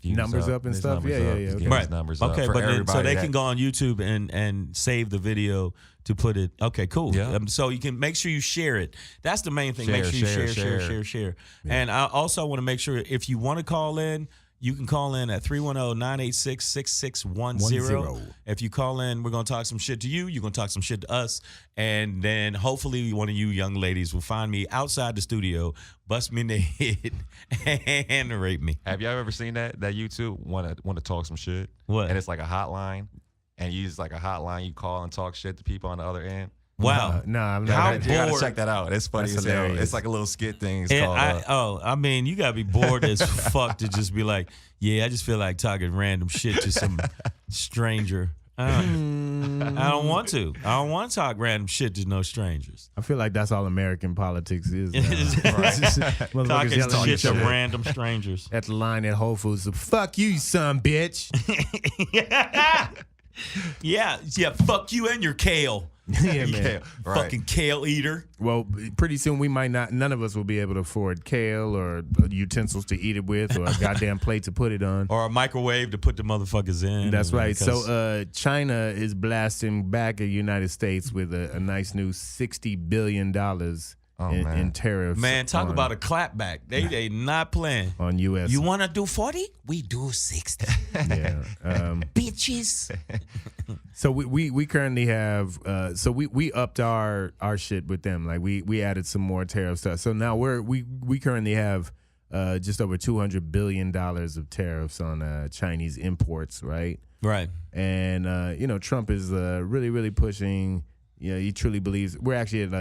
Numbers up and These stuff? numbers Yeah, up. yeah, Just okay. getting these numbers up Okay, for but then, so everybody they that- can go on YouTube and save the video to put it. Okay, cool. Yeah. So you can make sure you share it. That's the main thing. Share, Make sure you share. share. And I also want to make sure if you want to call in, you can call in at 310-986-6610. If you call in, we're going to talk some shit to you. You're going to talk some shit to us. And then hopefully one of you young ladies will find me outside the studio, bust me in the head, and rape me. Have y'all ever seen that YouTube want to talk some shit? What? And it's like a hotline, and you use like a hotline. You call and talk shit to people on the other end. Wow. No, I'm How not. You gotta bored. check that out. It's funny That's as hell. hilarious. It's like a little skit thing. It's called. I mean, you gotta be bored as fuck to just be like, yeah, I just feel like talking random shit to some stranger. I don't want to. I don't want to talk random shit to no strangers. I feel like that's all American politics is. Now. Motherfuckers Talking yelling at shit each to other random strangers. at the line at Whole Foods. Fuck you, son, bitch. Yeah, fuck you and your kale. Yeah, man. Yeah, right. Fucking kale eater. Well, pretty soon we might not. None of us will be able to afford kale or utensils to eat it with, or a goddamn plate to put it on. Or a microwave to put the motherfuckers in. That's right. Because- So China is blasting back at the United States with a nice new $60 billion in tariffs. Man, talk about a clapback. They not playing. On U.S. You want to do 40? We do 60. Yeah. Bitches. So we currently have so we upped our shit with them. Like we added some more tariff stuff. So now we currently have just over $200 billion of tariffs on Chinese imports, right? Right. And Trump is really, really pushing. He truly believes we're actually at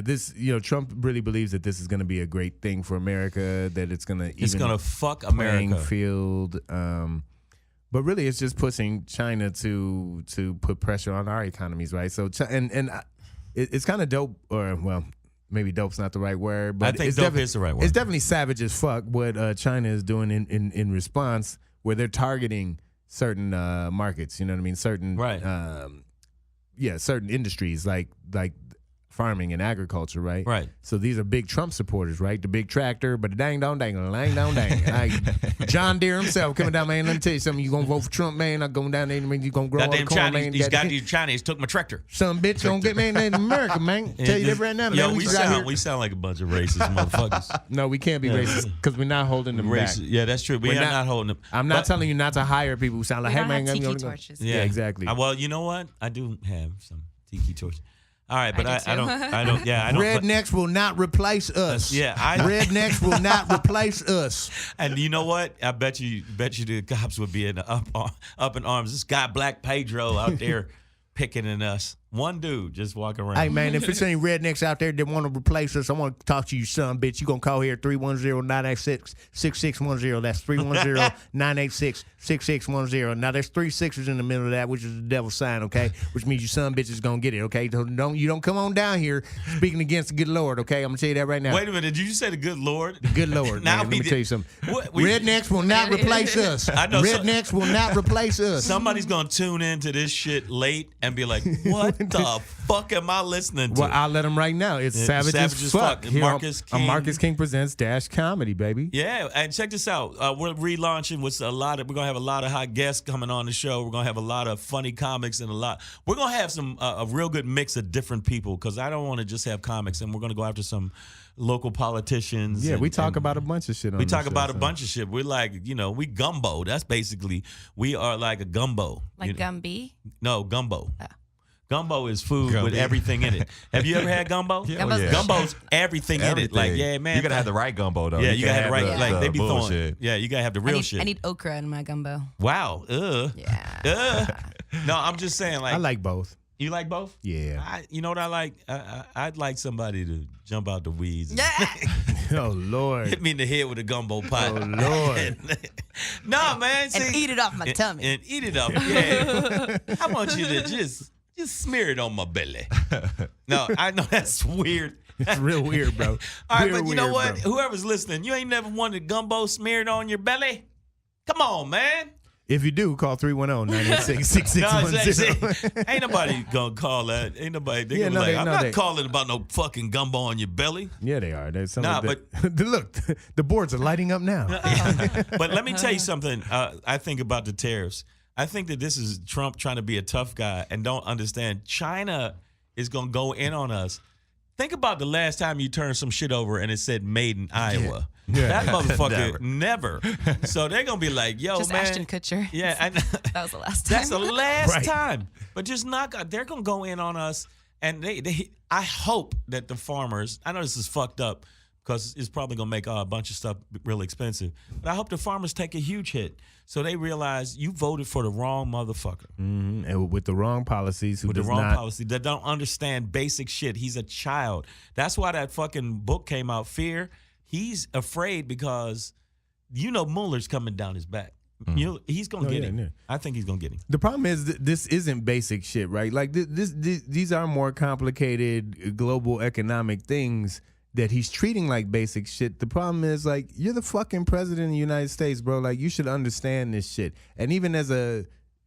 this Trump really believes that this is going to be a great thing for America, that it's going to fuck America field, but really it's just pushing China to put pressure on our economies, right? So it's kind of dope, or well, maybe dope's not the right word, but I think dope is the right word. It's definitely savage as fuck what China is doing in response, where they're targeting certain markets, you know what I mean? Certain certain industries like farming and agriculture, right? Right. So these are big Trump supporters, right? The big tractor, but the dang dong dang lang dong dang. Like John Deere himself coming down, man. Let me tell you something. You gonna vote for Trump, man? Not going down there. You gonna grow all the corn, man? These Chinese took my tractor. Some bitch gonna get man in America, man. Tell you that right now. Yo, we sound like a bunch of racist motherfuckers. No, we can't be racist because we're not holding them back. Yeah, that's true. We're not holding them. I'm not telling you not to hire people who sound like, hey man, tiki torches. Yeah, exactly. Well, you know what? I do have some tiki torches. All right, but I don't. Yeah, I don't. Rednecks will not replace us. Yeah, rednecks will not replace us. And you know what? I bet you the cops would be up in arms. This guy Black Pedro out there picking at us. One dude just walking around. Hey man, if it's any rednecks out there that want to replace us, I want to talk to you, son, bitch. You gonna call here 310-986-6610. That's 310-986-6610. Now there's 3 6s in the middle of that, which is the devil's sign, okay? Which means your son bitch is gonna get it, okay? You don't come on down here speaking against the good Lord, okay? I'm gonna tell you that right now. Wait a minute, did you say the good Lord? The good Lord. Now man. Let me tell you something. Rednecks will not replace us. I know rednecks will not replace us. Somebody's gonna tune into this shit late and be like, what the fuck am I listening to? Well, I'll let them right now. It's savage as fuck. Marcus King. Marcus King Presents Dash Comedy, baby. Yeah, and check this out. We're relaunching with we're gonna have a lot of hot guests coming on the show. We're gonna have a lot of funny comics and we're gonna have some a real good mix of different people, because I don't want to just have comics, and we're gonna go after some local politicians. Yeah, we talk about a bunch of shit on We talk about a bunch of shit. We're like, we gumbo. That's basically, we are like a gumbo. Like Gumby? No, gumbo. Gumbo is food with everything in it. Have you ever had gumbo? Yeah. Gumbo's everything in it. Like, yeah, man. You gotta have the right gumbo though. Yeah, you gotta have the right. Like they be bullshit. throwing. Yeah, you gotta have the real shit. I need okra in my gumbo. Wow. Yeah. No, I'm just saying. Like, I like both. You like both? Yeah. You know what I like? I'd like somebody to jump out the weeds. Oh Lord. Hit me in the head with a gumbo pot. Oh Lord. No, man. See, and eat it off my tummy. And eat it off. Yeah. I want you to just smear it on my belly. No, I know that's weird. It's real weird, bro. All right, but you know what? Bro. Whoever's listening, you ain't never wanted gumbo smeared on your belly? Come on, man. If you do, call 310-986-6610. Ain't nobody gonna call that. Ain't nobody. They gonna be like, I'm not calling about no fucking gumbo on your belly. Yeah, they are. There's some but look, the boards are lighting up now. But let me tell you something. I think about the tariffs. I think that this is Trump trying to be a tough guy and don't understand China is going to go in on us. Think about the last time you turned some shit over and it said made in Iowa. Yeah. That motherfucker never. So they're going to be like, yo, just man. Ashton Kutcher. Yeah. That was the last time. That's the last time. But just they're going to go in on us. And I hope that the farmers, I know this is fucked up because it's probably going to make a bunch of stuff really expensive. But I hope the farmers take a huge hit so they realize you voted for the wrong motherfucker. Mm-hmm. And with the wrong policies. Policy that don't understand basic shit. He's a child. That's why that fucking book came out, Fear. He's afraid because, Mueller's coming down his back. He's going to get him. Yeah. I think he's going to get him. The problem is this isn't basic shit, right? Like these are more complicated global economic things that he's treating like basic shit. The problem is, like, you're the fucking president of the United States, bro. Like, you should understand this shit. And even as a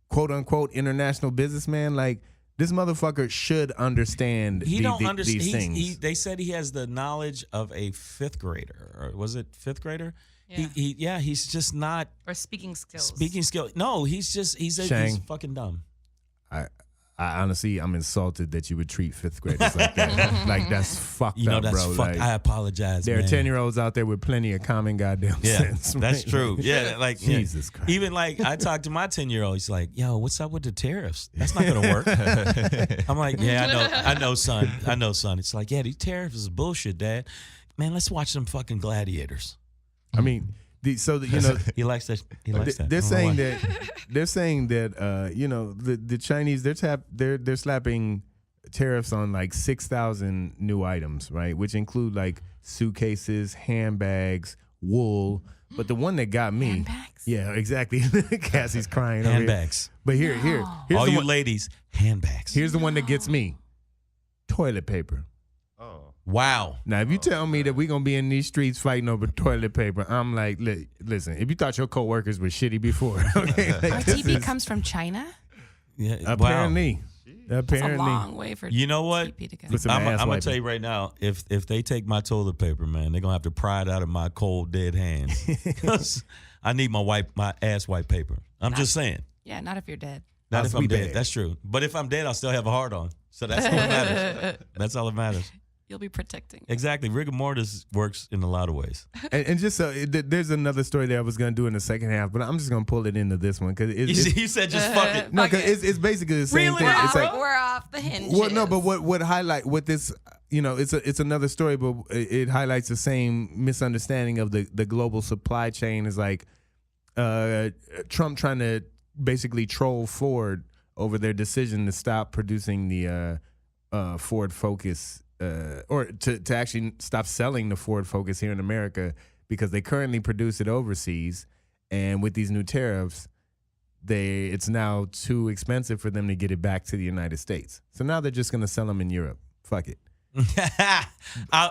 quote-unquote international businessman, like, this motherfucker should understand these things. They said he has the knowledge of a fifth grader. Or was it fifth grader? Yeah. He's just not. Or speaking skills. Speaking skills. No, he's fucking dumb. I honestly, I'm insulted that you would treat 5th graders like that. Like, that's fucked You know, up, that's bro. fucked. Like, I apologize, there man. are 10-year-olds out there with plenty of common goddamn sense. That's right? true. Yeah, like Jesus Christ. Even like I talked to my 10-year-old. He's like, "Yo, what's up with the tariffs? That's not gonna work." I'm like, "Yeah, I know, son. I know, son." It's like, "Yeah, these tariffs is bullshit, Dad. Man, let's watch some fucking gladiators." I mean, you know, He likes that. He likes that. they're I don't know saying why. that you know, the Chinese, they're slapping tariffs on like 6,000 new items, right? Which include like suitcases, handbags, wool. But the one that got me, Handbags? yeah, exactly. Cassie's crying. over here. Handbags. But here's All the you one, ladies, handbags. here's the one that gets me: toilet paper. Wow. Now, if you tell me that we're going to be in these streets fighting over toilet paper, I'm like, listen, if you thought your coworkers were shitty before, okay, like, RTP comes from China? Yeah. apparently. Wow. That's a long way for You know what? TP to go. Put some I'm ass gonna wiping. tell you right now, if they take my toilet paper, man, they're gonna have to pry it out of my cold dead hands. 'Cause I need my ass wipe paper. I'm just saying. Yeah, not if you're dead. Not Us, if I'm we dead. dead. That's true. But if I'm dead, I'll still have a heart on. So that's all that matters. That's all that matters. You'll be protecting. Exactly. Rigor mortis works in a lot of ways. And just so there's another story that I was going to do in the second half, but I'm just going to pull it into this one because You said just fuck it. no, because it's basically the same Really? thing. We're It's like, We're off the hinges. well, no, but what highlight what this, you know, it's another story, but it highlights the same misunderstanding of the global supply chain. Is like Trump trying to basically troll Ford over their decision to stop producing the Ford Focus. Or to actually stop selling the Ford Focus here in America because they currently produce it overseas, and with these new tariffs, it's now too expensive for them to get it back to the United States. So now they're just going to sell them in Europe. Fuck it.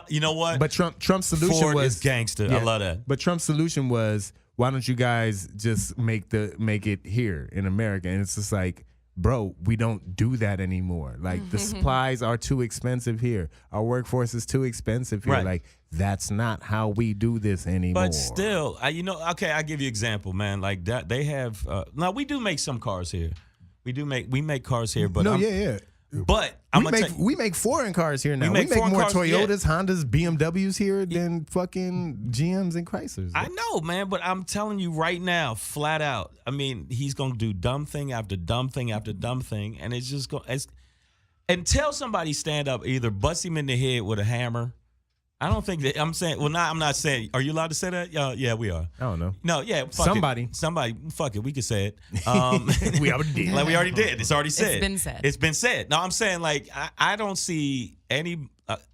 You know what? But Trump's solution Ford was is gangster. I love that. But Trump's solution was, why don't you guys just make it here in America? And it's just like, bro, we don't do that anymore. Like, the supplies are too expensive here. Our workforce is too expensive here. Right. Like, that's not how we do this anymore. But still, okay, I'll give you an example, man. Like that, they have. Now we do make some cars here. We make cars here, but yeah. But I'm gonna We make foreign cars here now. We make make foreign more cars, Toyotas, Hondas, BMWs here than fucking GMs and Chryslers. I know, man, but I'm telling you right now, flat out. I mean, he's gonna do dumb thing after dumb thing after dumb thing, and it's just going. Until somebody stand up, either bust him in the head with a hammer. I don't think that I'm saying. Well, I'm not saying. Are you allowed to say that? Yeah, we are. I don't know. No, yeah. Fuck Somebody. Somebody. Fuck it. We can say it. We already did. Like we already did. It's already said. It's been said. It's been said. No, I'm saying like I don't see any.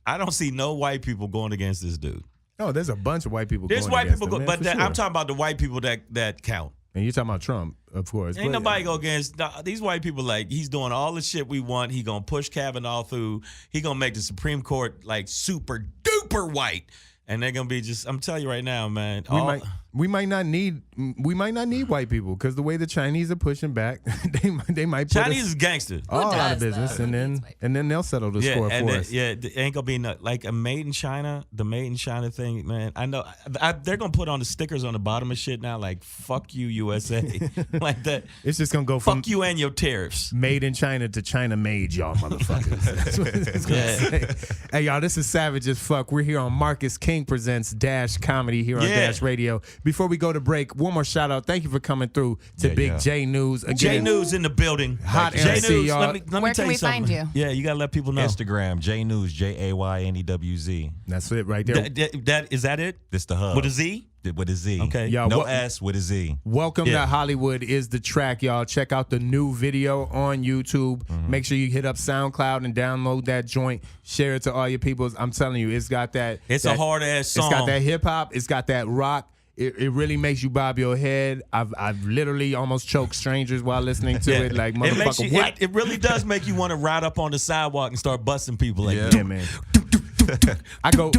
I don't see no white people going against this dude. No, there's a bunch of white people. There's going white against people, him, but man, for I'm sure. talking about the white people that count. And you're talking about Trump, of course. Ain't but- nobody go against these white people. Like, he's doing all the shit we want. He gonna push Kavanaugh through. He gonna make the Supreme Court like super duper white. And they're gonna be just. I'm telling you right now, man. We might not need white people because the way the Chinese are pushing back, they might put Chinese us is gangster. all out of does, business, though? and Who needs white then they'll settle the Yeah, score and for us. it ain't gonna be like a made in China. The made in China thing, man. I know they're gonna put on the stickers on the bottom of shit now, like "fuck you, USA," like that. It's just gonna go from Fuck you and your tariffs. made in China to China made, y'all motherfuckers. That's what it's gonna say. Hey, y'all, this is Savage as Fuck. We're here on Marcus King Presents Dash Comedy here on Yeah. Dash Radio. Before we go to break, one more shout out. Thank you for coming through to Yeah, Big yeah. Jay Newz. Again, Jay Newz in the building. Hot Jay MC, Newz, y'all. let me Where tell can we something. find you? Yeah, you gotta let people know. Instagram, Jay Newz, JAYNEWZ. That's it right there. Is that it? This the hub. With a Z? With a Z. Okay. Y'all, No what- S with a Z. Welcome Yeah. to Hollywood is the track, y'all. Check out the new video on YouTube. Make sure you hit up SoundCloud and download that joint. Share it to all your peoples. I'm telling you, it's got that. It's a hard ass song. It's got that hip hop. It's got that rock. It really makes you bob your head. I've literally almost choked strangers while listening to it. Like, It makes motherfucker, you, what? it really does make you want to ride up on the sidewalk and start busting people like Yeah. Yeah, man.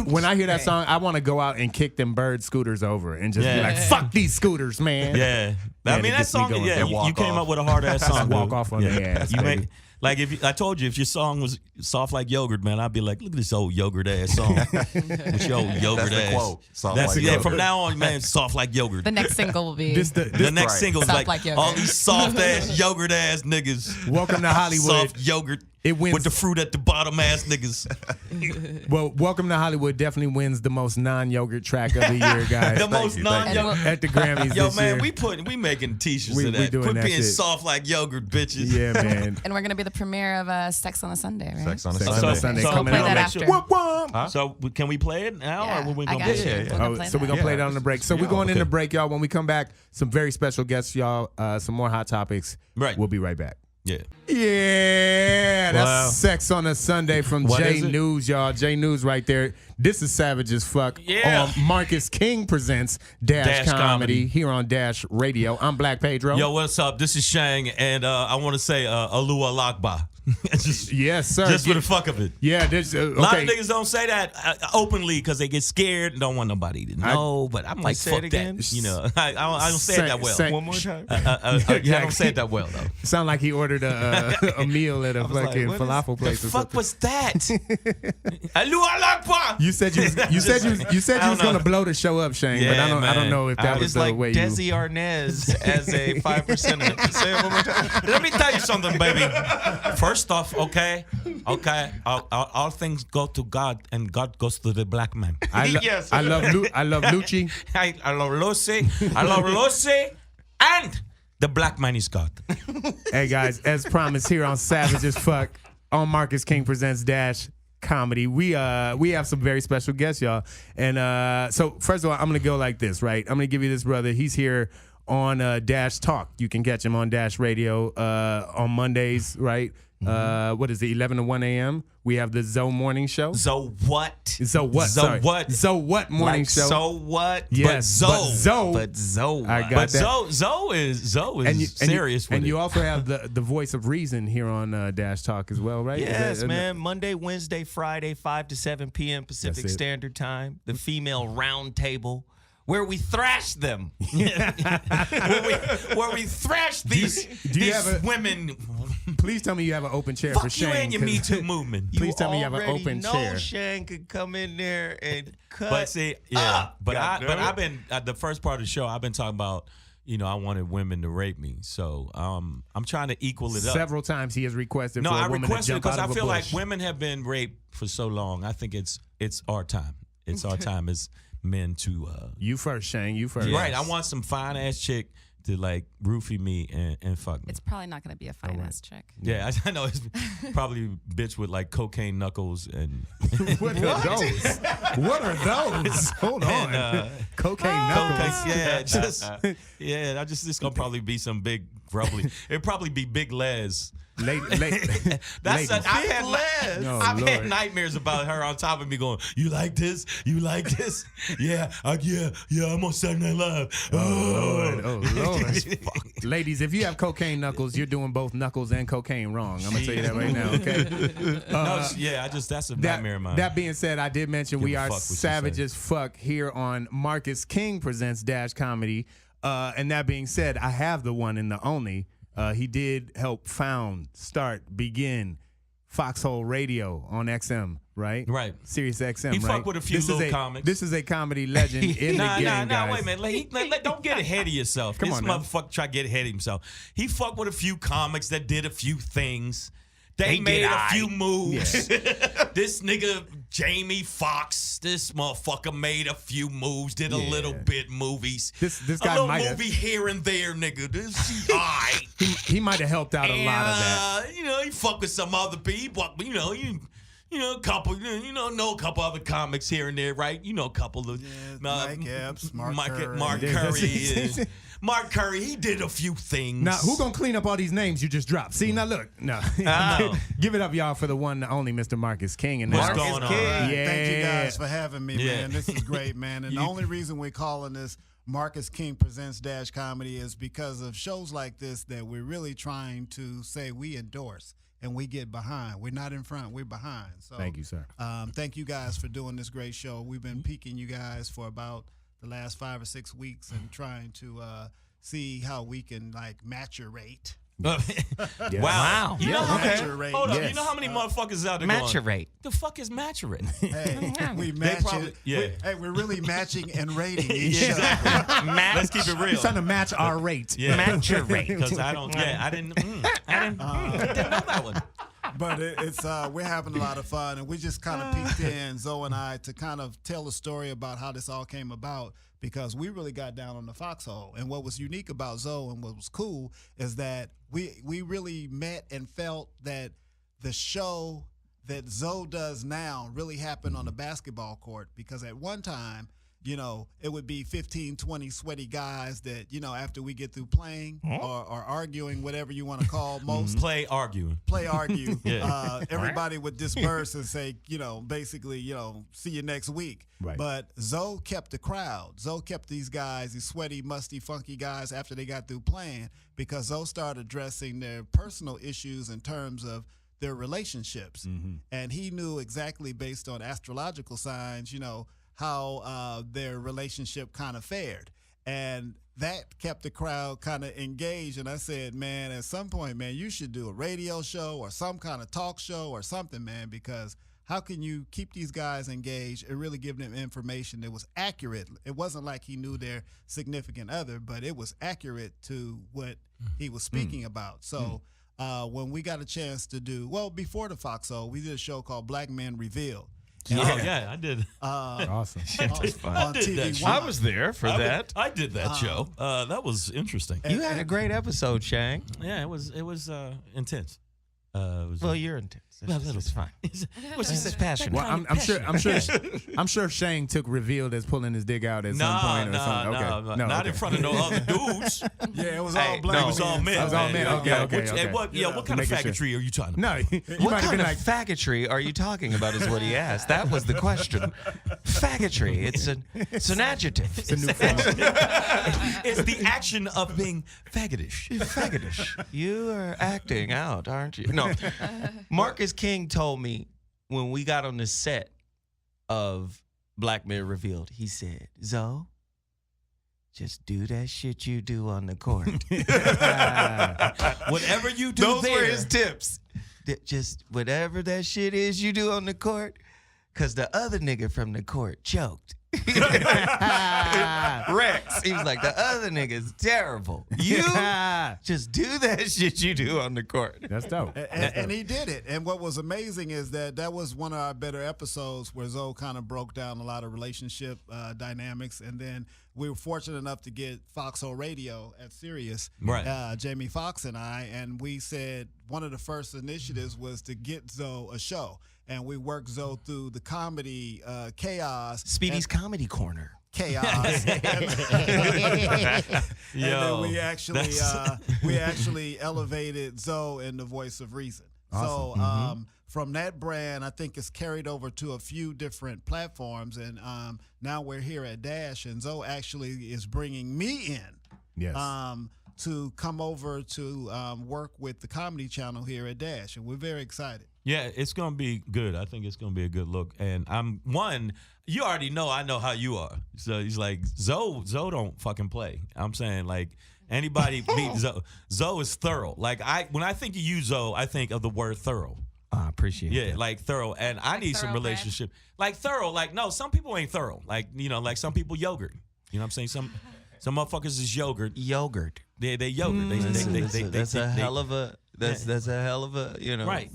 When I hear that song, I want to go out and kick them bird scooters over and just be Yeah. like, fuck these scooters, man. Yeah. Man, I it mean, that gets me song, going. yeah, And you walk came off. up with a hard ass song. Walk dude. off on their ass, You baby. Like I told you, if your song was soft like yogurt, man, I'd be like, look at this old yogurt ass song with your old yogurt That's ass. the quote. Soft That's like yeah. yogurt. From now on, man, soft like yogurt. The next single will be The next right. single is Soft like like all yogurt. these soft ass yogurt ass niggas. Welcome to Hollywood. Soft yogurt. It wins. With the fruit at the bottom ass niggas. Well, Welcome to Hollywood definitely wins the most non-yogurt track of the year, guys. The most non-yogurt. At the Grammys Yo, this man, year. we making t-shirts We of that. doing Quit that being shit. soft like yogurt, bitches. Yeah, man. And we're going to be the premiere of Sex on a Sunday, right? Sex on a Sex Sunday. on a Sunday So coming play out. that make after. sure- Whoop, whoop. So can we play it now, Yeah, or we I gonna got play you. it? Yeah, yeah. We're gonna Oh, play so we're that. going to play it on the break. So we're going in okay. the break, y'all. When we come back, some very special guests, y'all. Some more hot topics. Right. We'll be right back. Yeah. Yeah, that's Wow. Sex on a Sunday from What Jay is it? Newz, y'all. Jay Newz right there. This is Savage as Fuck. Yeah. Marcus King presents Dash Comedy here on Dash Radio. I'm Black Pedro. Yo, what's up? This is Shang, and I want to say Alua Lakba. just, Yes, sir. just for the fuck of it. Yeah, there's A lot of okay. niggas don't say that openly because they get scared and don't want nobody to know. But I'm like, say fuck it again? that. You know, I don't say it that well. One more time. Yeah, I don't say it that well though. Sound like he ordered a meal at a was like, fucking what is- falafel place. The or fuck something. was that? Alua Lakba. You said you was I don't gonna know. blow the show up, Shane. But Yeah, I don't man. know if that was It's the like way you. Desi Arnaz as a 5%er. Say it one more time. Let me tell you something, baby. First off, okay, all things go to God, and God goes to the black man. I love Lucci. I love Lucy. I love Lucy, and the black man is God. Hey guys, as promised here on Savage as Fuck on Marcus King Presents Dash Comedy, we have some very special guests, y'all. And so first of all, I'm gonna go like this, right? I'm gonna give you this brother. He's here on Dash Talk. You can catch him on Dash Radio on Mondays, right? What is it, 11 to 1 a.m.? We have the Zoe Morning Show. So what? So what? So Sorry. what? So what morning Like, show? so what? Yes, but Zoe. But Zoe. I got But that. Zoe is serious with and it. you also have the voice of reason here on Dash Talk as well, right? Is Yes, that- man. Monday, Wednesday, Friday, 5 to 7 p.m. Pacific That's it. Standard Time. The female round table where we thrash them. where we thrash these do you have a- women. Please tell me you have an open chair Fuck for you Shane. and your 'cause- Me Too movement. Please tell me you have an already open know chair. Shane could come in there and cut. But see, yeah, but goddamn it. I've been at the first part of the show. I've been talking about, I wanted women to rape me, so I'm trying to equal it up. Several times he has requested No, for a I woman to requested it jump because out I of a feel like bush. women have been raped for so long. I think it's our time. It's our time as men to. You first, Shane. You first. Right, I want some fine ass chick to like roofie me and fuck me. It's probably not going to be a fine ass chick. Yeah, I know it's probably a bitch with like cocaine knuckles and What are those? What are those? Hold on. Cocaine knuckles. yeah, it's gonna probably be some big grubbly. It'd probably be Big Les. Ladies. That's I've had Oh, I've had Lord. nightmares about her on top of me going, "You like this? You like this? Yeah, I'm on Saturday Night Live." Oh, Lord. Ladies, if you have cocaine knuckles, you're doing both knuckles and cocaine wrong. I'm going to tell you that right now, okay? That's a nightmare of mine. That being said, I did mention we a are fuck what you Savage say. as Fuck here on Marcus King Presents Dash Comedy. And that being said, I have the one and the only. He did help found, start, begin Foxxhole Radio on XM, right? Right. Sirius XM, He right? fucked with a few little comics. This is a comedy legend in the game, guys. Wait a minute. Don't get ahead of yourself. Come this on now. motherfucker try to get ahead of himself. He fucked with a few comics that did a few things. They made a few moves. This nigga, Jamie Foxx, this motherfucker made a few moves, did a little bit movies. This a guy little might have. movie here and there, nigga. This alright. He might have helped out a lot of that. He fuck with some other people, a couple, know a couple other comics here and there, right? A couple of Mike Epps, Mark Curry. Mark Curry. Mark Curry, he did a few things. Now, who gonna clean up all these names you just dropped? See, now look. No. Give it up, y'all, for the one and only Mr. Marcus King. And What's now- going on? Yeah. Thank you guys for having me, Yeah. man. This is great, man. And the only reason we're calling this Marcus King Presents Dash Comedy is because of shows like this that we're really trying to say we endorse and we get behind. We're not in front, we're behind. So Thank you, sir. thank you guys for doing this great show. We've been peeking you guys for about the last 5 or 6 weeks and trying to see how we can like match your rate. Wow. You know how Maturate. many, hold up. Yes. You know how many motherfuckers out there Maturate. going, the fuck is maturate? Hey, we match probably- it. yeah. We're really matching and rating each Yeah, other. exactly. Match. Let's keep it real. He's trying to match our rate. Yeah. Maturate. Because I didn't know that one. But it's we're having a lot of fun, and we just kind of peeked in, Zoe and I, to kind of tell the story about how this all came about, because we really got down on the Foxxhole. And what was unique about Zoe and what was cool is that we really met and felt that the show that Zoe does now really happened on the basketball court, because at one time, you know, it would be 15, 20 sweaty guys that, you know, after we get through playing or arguing, whatever you want to call most. Play arguing. Argue. Yeah. Everybody would disperse and say, you know, basically, you know, see you next week. Right. But Zoe kept the crowd. Zoe kept these guys, these sweaty, musty, funky guys after they got through playing, because Zoe started addressing their personal issues in terms of their relationships. And he knew exactly, based on astrological signs, you know, how their relationship kind of fared. And that kept the crowd kind of engaged. And I said, man, at some point, man, you should do a radio show or some kind of talk show or something, man, because how can you keep these guys engaged and really give them information that was accurate? It wasn't like he knew their significant other, but it was accurate to what he was speaking about. So when we got a chance to do, well, before the Foxxhole, we did a show called Black Men Revealed. Yeah, I did. Awesome. On did TV that show. I was there for that. I did that show. That was interesting. You had a great episode, Shang. Yeah, it was intense. Well, you're intense. It's fine. It's passionate. Well, I'm sure Shang took revealed as pulling his dick out at some point or something. Okay. No, not okay. in front of no other dudes. Yeah, it was all black. It was all men. It was all men. Okay. What kind of Making faggotry are you talking about? No, you What might have kind been of like, faggotry are you talking about is what he asked. That was the question. Faggotry. It's an adjective. it's a new form. It's the action of being faggotish. Faggotish. You are acting out, aren't you? No. Marcus King told me when we got on the set of Black Men Revealed, he said, Zoe, just do that shit you do on the court. Whatever you do Those there. were his tips. Just whatever that shit is you do on the court, because the other nigga from the court choked. Rex. He was like, the other nigga's terrible. You just do that shit you do on the court. That's dope. And he did it. And what was amazing is that was one of our better episodes where Zoe kind of broke down a lot of relationship dynamics. And then we were fortunate enough to get Foxxhole Radio at Sirius, Right. Jamie Foxx and I, and we said one of the first initiatives was to get Zoe a show. And we worked Zoe through the comedy chaos. Speedy's Comedy Corner. Chaos. And then we actually elevated Zoe in the voice of reason. Awesome. So from that brand, I think it's carried over to a few different platforms, and now we're here at Dash, and Zoe actually is bringing me in. Yes. To come over to work with the Comedy Channel here at Dash, and we're very excited. Yeah, it's gonna be good. I think it's gonna be a good look. And you already know I know how you are. So he's like, Zoe don't fucking play. I'm saying, like, anybody beat Zoe. Zoe is thorough. Like, when I think of you, Zoe, I think of the word thorough. I appreciate it. Yeah, like thorough. And I need some thoroughbred? relationship. Like thorough, like no, some people ain't thorough. Like, you know, like some people yogurt. You know what I'm saying? Some motherfuckers is yogurt. Yogurt. They yogurt. That's a hell of a you know. Right.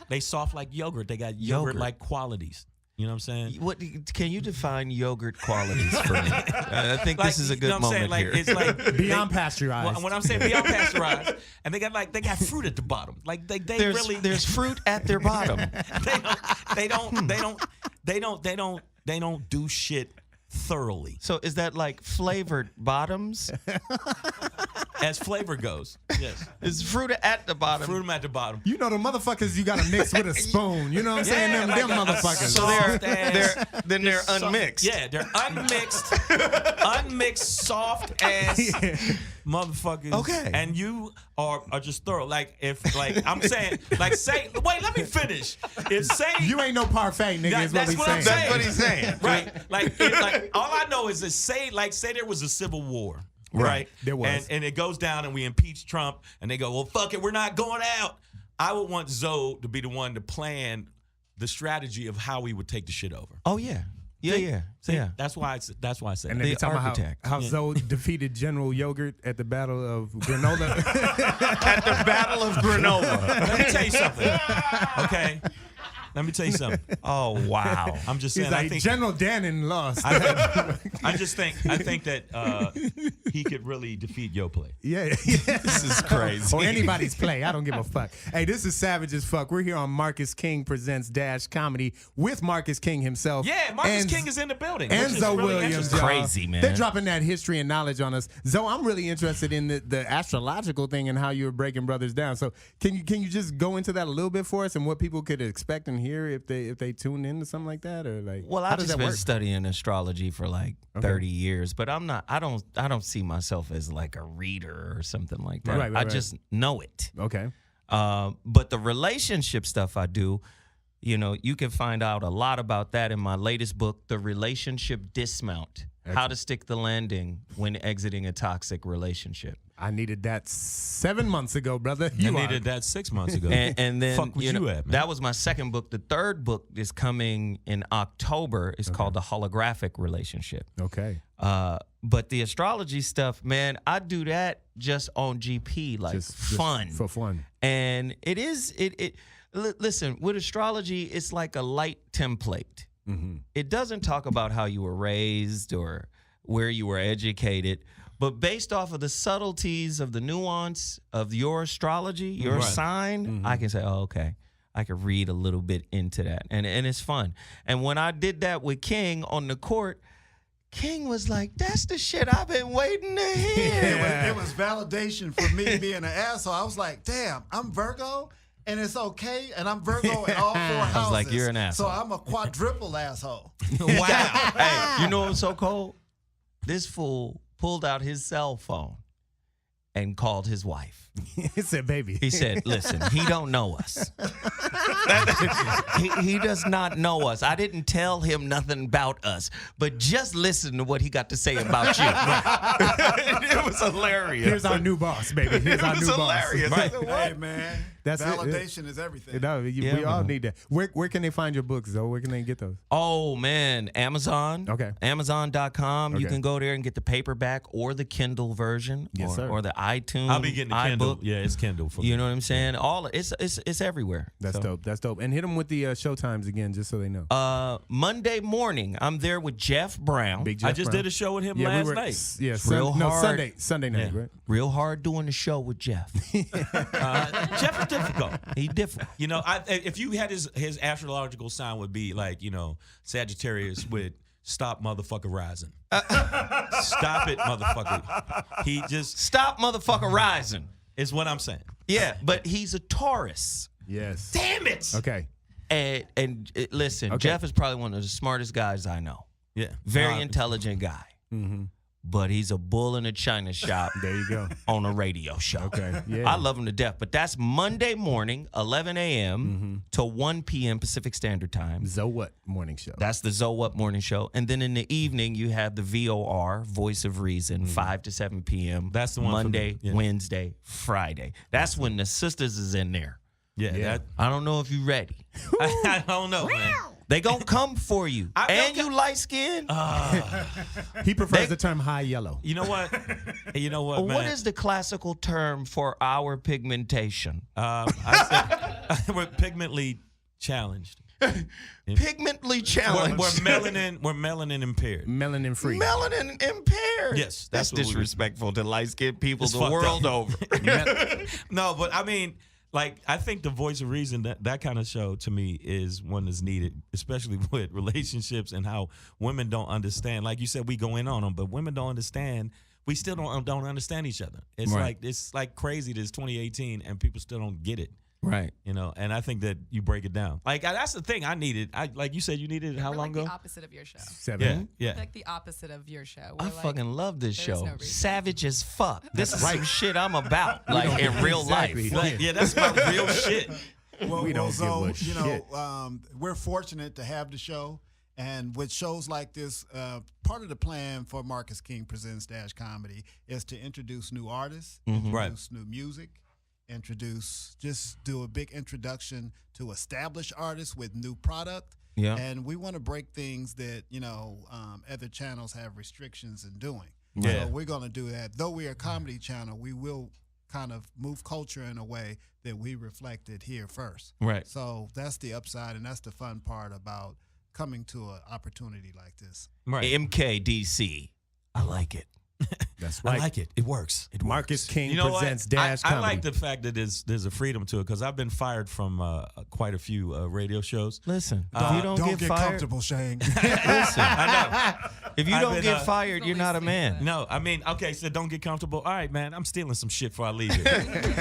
They soft like yogurt. They got yogurt like qualities. You know what I'm saying? What can you define yogurt qualities for me? I think this is a good you know what I'm moment saying? here. Like, it's like Beyond pasteurized. When I'm saying beyond pasteurized, and they got fruit at the bottom. Like there's fruit at their bottom. they don't do shit thoroughly So is that like flavored bottoms? as flavor goes. Yes, Is fruit at the bottom? fruit them at the bottom. You know the motherfuckers you gotta mix with a spoon. You know what I'm saying? Yeah, Them like a motherfuckers. So they're soft- unmixed. Yeah, they're unmixed, soft ass motherfuckers. Okay. And you are just thorough. Like I'm saying, like say, wait, let me finish. If say You ain't no parfait, nigga. Is what that's he's what I'm saying. saying. That's what he's saying. Right. Like all I know is that say there was a civil war. right? There was. And it goes down and we impeach Trump and they go, well, fuck it, we're not going out. I would want Zoe to be the one to plan the strategy of how we would take the shit over. Oh yeah. Yeah. That's why I said And that. then talking about architect. how Zoe defeated General Yogurt at the Battle of Granola. At the Battle of Granola. Let me tell you something. Okay. Let me tell you something. Oh wow. I'm just He's saying. like, I think General Dannon lost. I think that he could really defeat your play. Yeah. This is crazy. Or anybody's play. I don't give a fuck. Hey, this is Savage as Fuck. We're here on Marcus King Presents Dash Comedy with Marcus King himself. Yeah, Marcus King is in the building. And which is Zoe really Williams. interesting. y'all. Crazy, man. They're dropping that history and knowledge on us. Zoe, I'm really interested in the astrological thing and how you're breaking brothers down. So can you just go into that a little bit for us and what people could expect and hear if they tune into something like that, or like? Well, how I've does just that been work? studying astrology for like 30 years, but I don't see myself as like a reader or something like that. Right, I just know it. Okay. But the relationship stuff I do, you can find out a lot about that in my latest book, The Relationship Dismount: How to Stick the Landing When Exiting a Toxic Relationship. I needed that 7 months ago, brother. You needed that 6 months ago. And then fuck was you at, man? that was my second book. The third book is coming in October. It's called The Holographic Relationship. Okay. But the astrology stuff, man, I do that just on GP, like Just fun. for fun. And listen, with astrology, it's like a light template. Mm-hmm. It doesn't talk about how you were raised or where you were educated, but based off of the subtleties of the nuance of your astrology, your sign, I can say, oh, okay, I can read a little bit into that. And it's fun. And when I did that with King on the court, King was like, that's the shit I've been waiting to hear. It was validation for me being an asshole. I was like, damn, I'm Virgo, and it's okay, and I'm Virgo in all 4 houses. I was like, you're an asshole. So I'm a quadruple asshole. Wow. Hey, you know what's so cold? This fool pulled out his cell phone and called his wife. He said, baby. He said, listen, he don't know us. he does not know us. I didn't tell him nothing about us, but just listen to what he got to say about you. It was hilarious. Here's our new boss, baby. Here's our It new was boss. hilarious. Right. Hey, man. That's it. Validation is everything. No, Yeah, we all man. need that. Where can they find your books, though? Where can they get those? Oh, man. Amazon. Okay. Amazon.com. You Okay. can go there and get the paperback or the Kindle version Yes, sir. or the iTunes. I'll be getting the Kindle. iBook. Yeah, it's Kindle for me. You know what I'm saying? It's everywhere. That's So, dope. That's dope. And hit them with the show times again, just so they know. Monday morning, I'm there with Jeff Brown. Big I Jeff just Brown. did a show with him Yeah, last we were, night. Yeah, real hard. Sunday night, Yeah. right? Real hard doing the show with Jeff. Jeff is difficult. He difficult. You know, if you had his astrological sign would be like, Sagittarius with stop motherfucker rising. Stop it, motherfucker. He just Stop motherfucker rising. is what I'm saying. Yeah, but he's a Taurus. Yes. Damn it. Okay. And listen, Okay. Jeff is probably one of the smartest guys I know. Yeah. Very intelligent guy. Mm-hmm. But he's a bull in a china shop There you go. on a radio show. Okay. Yeah. I love him to death. But that's Monday morning, 11 a.m. to 1 p.m. Pacific Standard Time. Zoe What morning show. That's the Zoe Up Morning Show. And then in the evening, you have the VOR, Voice of Reason, 5 to 7 p.m. That's the one for Monday, me. Yeah. Wednesday, Friday. That's when the sisters is in there. Yeah. Yeah. I don't know if you ready. I don't know, man. They gonna come for you. I And don't you light skinned. He prefers the term high yellow. You know what? You know what, man? What is the classical term for our pigmentation? I said we're pigmentally challenged. Pigmentally We're challenged. melanin impaired. Melanin free. Melanin impaired. Yes, that's that's what we- disrespectful to light skinned people It's the fucked world up. over. No, but I mean, like, I think the Voice of Reason, that kind of show to me is one that's needed, especially with relationships and how women don't understand. Like you said, we go in on them, but women don't understand. We still don't understand each other. It's like crazy that it's 2018 and people still don't get it. Right. And I think that you break it down. Like, that's the thing I needed. Like you said, you needed it how We're long like ago? the opposite of your show. 7. Yeah. Like the opposite of your show. I We're like, fucking love this there's show. no reason. Savage as fuck. This is some shit I'm about, like in real Exactly. life. Yeah, that's my real shit. Well, We don't so, give a shit. we're fortunate to have the show, And with shows like this, part of the plan for Marcus King Presents Dash Comedy is to introduce new artists, introduce new music, just do a big introduction to established artists with new product. Yeah. And we want to break things that, other channels have restrictions in doing. Yeah. So we're going to do that. Though we're a comedy channel, we will kind of move culture in a way that we reflected here first. Right. So that's the upside, and that's the fun part about coming to an opportunity like this. Right. MKDC. I like it. That's I right. like it. It works. It Marcus works. King You know Presents what? Dash I Comedy. like the fact that there's a freedom to it because I've been fired from quite a few radio shows. Listen, if you don't get fired, comfortable, Shang. listen. I know. If you I've don't been, get fired, you're not a man. No, I mean, okay, so don't get comfortable. All right, man, I'm stealing some shit before I leave here.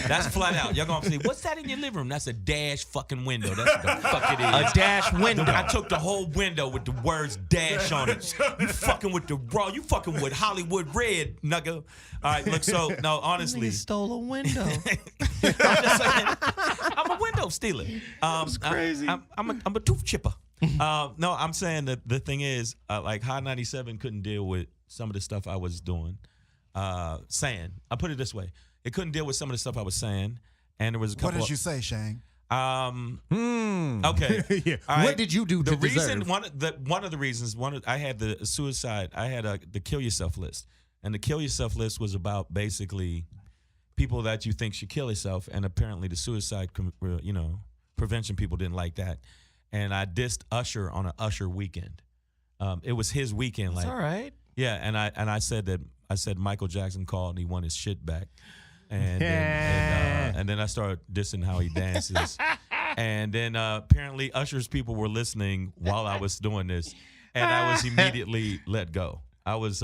That's flat out. Y'all gonna say, what's that in your living room? That's a dash fucking window. That's what the fuck it is. A dash window. I took the whole window with the words dash on it. You fucking with the raw. You fucking with Hollywood red, nugga. All right, look, so, no, honestly. He stole a window. I'm just saying, I'm a window stealer. That's crazy. I'm a tooth chipper. No, I'm saying that the thing is, like Hot 97 couldn't deal with some of the stuff I was doing, saying. I'll put it this way. It couldn't deal with some of the stuff I was saying. And there was a couple What did you say, Shang? Okay. Yeah. All right. What did you do to the reason, deserve? one of the reasons, I had the suicide, I had the kill yourself list. And the kill yourself list was about basically people that you think should kill yourself. And apparently the suicide, prevention people didn't like that. And I dissed Usher on an Usher weekend. It was his weekend. That's like, all right. Yeah, and I said Michael Jackson called and he won his shit back. And then I started dissing how he dances. And then apparently Usher's people were listening while I was doing this. And I was immediately let go. I was,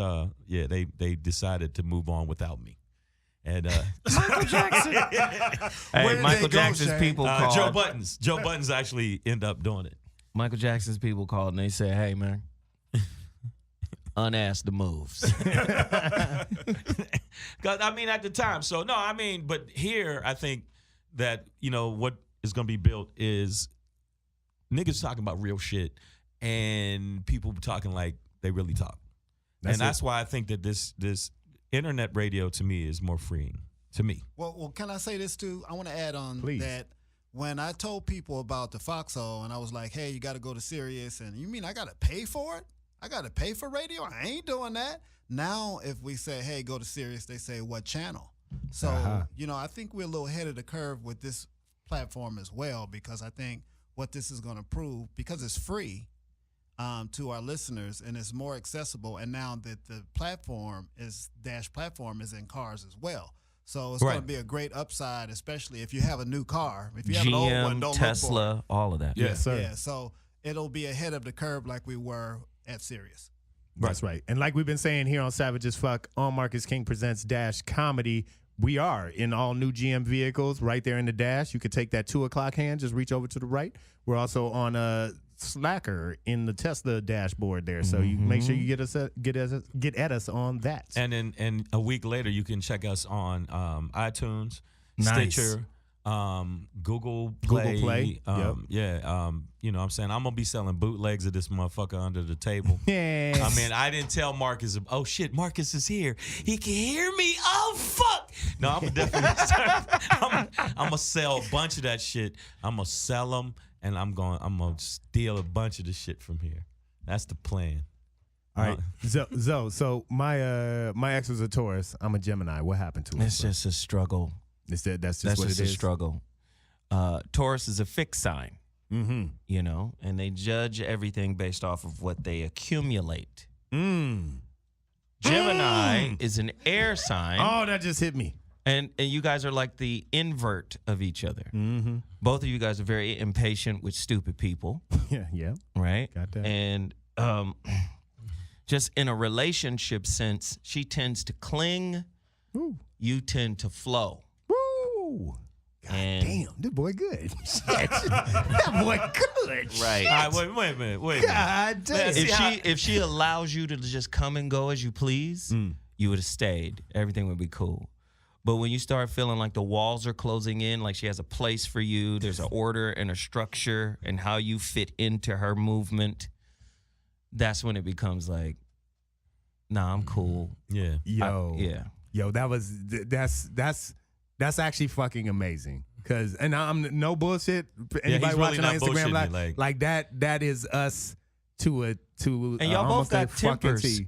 they decided to move on without me. And Michael Jackson. Hey, Michael Jackson's people called. Joe Buttons actually ended up doing it. Michael Jackson's people called and they said, "Hey, man, unasked the moves." Because I mean, at the time, so no, I mean, but here I think that what is going to be built is niggas talking about real shit and people talking like they really talk, that's why I think that this internet radio to me is more freeing to me. Well, can I say this too? I want to add on that when I told people about the Foxxhole and I was like, hey, you got to go to Sirius, and you mean I got to pay for it? I got to pay for radio? I ain't doing that. Now, if we say, hey, go to Sirius, they say, what channel? So, I think we're a little ahead of the curve with this platform as well, because I think what this is going to prove, because it's free, to our listeners and it's more accessible, and now that the Dash platform is in cars as well, so it's going to be a great upside, especially if you have a new car. If you have an old one, don't Tesla, look for it. all of that. Yes, sir. Yeah, so it'll be ahead of the curve like we were at Sirius. That's right. And like we've been saying here on Savage as Fuck, on Marcus King Presents Dash Comedy, we are in all new GM vehicles right there in the dash. You could take that 2 o'clock hand, just reach over to the right. We're also on Slacker in the Tesla dashboard there. So you make sure you get at us on that. And then a week later, you can check us on iTunes, Nice. Stitcher, Google Play. Yep. You know what I'm saying? I'm going to be selling bootlegs of this motherfucker under the table. Yeah. I mean, I didn't tell Marcus, oh shit, Marcus is here. He can hear me. Oh, fuck. No, I'm definitely I'm going to sell a bunch of that shit. I'm going to sell them, and I'm going to steal a bunch of the shit from here. That's the plan. All right, Zoe. So my ex was a Taurus. I'm a Gemini. What happened to It's us? just a struggle. That's just That's what just it a is. struggle. Taurus is a fixed sign, and they judge everything based off of what they accumulate. Gemini is an air sign. Oh, that just hit me. And you guys are like the invert of each other. Both of you guys are very impatient with stupid people, Yeah. right? Got that. And just in a relationship sense, she tends to cling. Woo. You tend to flow. Woo. God And- damn, this boy good. That boy good. Right. All right, wait a minute. God damn. If she allows you to just come and go as you please, you would have stayed. Everything would be cool. But when you start feeling like the walls are closing in, like she has a place for you, there's an order and a structure and how you fit into her movement, that's when it becomes like, nah, I'm cool. Yeah. Yo, that's actually fucking amazing. And I'm no bullshit. Anybody he's really watching not on Instagram bullshitting, like that is us to And y'all both almost a got fucking tempers. T.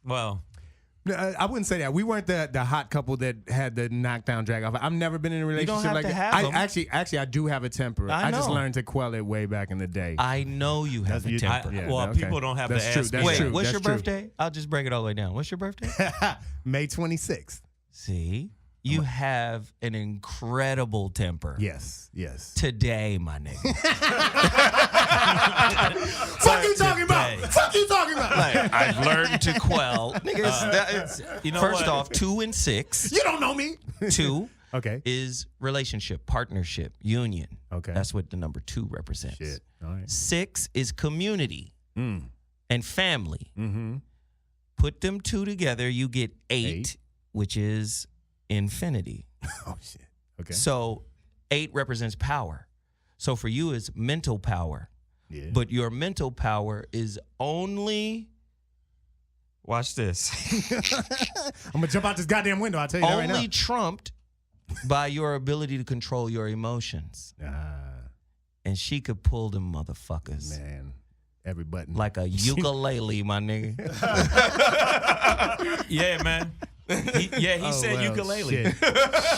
Well, I wouldn't say that. We weren't the hot couple that had the knockdown drag off. I've never been in a relationship have like to that. have them. Actually, I do have a temper. I I just know. learned to quell it way back in the day. I know you have a you- temper. Yeah, well, okay. people don't have That's to true. ask. That's me. Wait, true. what's your That's true. birthday? I'll just break it all the way down. What's your birthday? May 26th. See, you have an incredible temper. Yes. Today, my nigga. Fuck you talking about? Fuck you talking about? Like, I've learned to quell. Niggas, You know first what? off, 2 and 6. You don't know me. 2 Okay. is relationship, partnership, union. Okay. That's what the number 2 represents. Shit. All right. 6 is community and family. Mm-hmm. Put them 2 together, you get 8, Eight. which is infinity. Oh shit. Okay. So 8 represents power. So for you, it's mental power. Yeah. But your mental power is only, watch this, I'm gonna jump out this goddamn window. I'll tell you that right now. only trumped by your ability to control your emotions. And she could pull them motherfuckers Man, every button. like a ukulele, my nigga. Yeah, man. He Oh, said well, ukulele.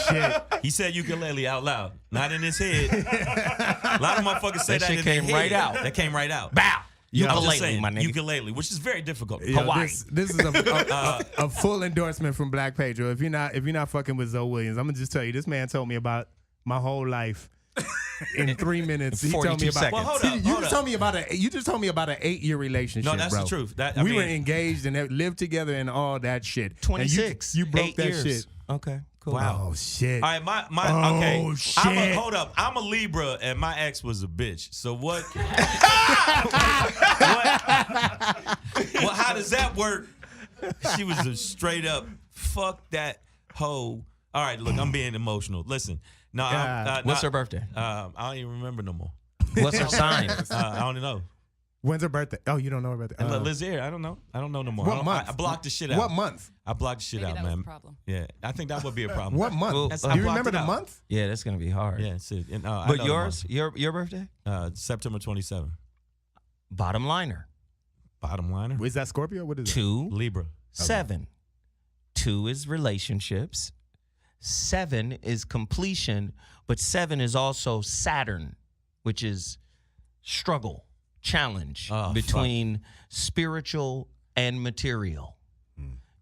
Shit. He said ukulele out loud, not in his head. A lot of motherfuckers say That that shit in their came head. right out. That came right out. Bow. I'm just Ukulele, saying, my nigga. ukulele, which is very difficult. Yo, Hawaii. This is a full endorsement from Black Pedro. If you're not fucking with Zoe Williams, I'm gonna just tell you, this man told me about my whole life in 3 minutes. He told 42 me about. seconds. Well, hold up, You hold just up. told me about you just told me about an 8-year relationship. No, that's bro. the truth. We were engaged and lived together and all that shit. And 26. You broke 8 that years. shit. Okay, cool. Wow. Oh shit. All right, okay. Oh, shit. Hold up. I'm a Libra and my ex was a bitch. So what? Well, how does that work? She was a straight up fuck that hoe. All right, look, I'm being emotional. Listen, no, What's her birthday? I don't even remember no more. What's her sign? I don't know. When's her birthday? Oh, you don't know her birthday. And Liz here, I don't know. I don't know no more. What month? I blocked the shit out. What month? I blocked the shit Maybe out, that was man. the problem. Yeah, I think that would be a problem. What month? Well, Do I you blocked remember it the out. month? Yeah, that's gonna be hard. Yeah, it's it. And, I But know the your birthday? month. September 27th. Bottom liner. Bottom liner. Is that Scorpio? What is it? 2, Libra. 7. 2 is relationships. 7 is completion, but 7 is also Saturn, which is struggle, challenge between spiritual and material.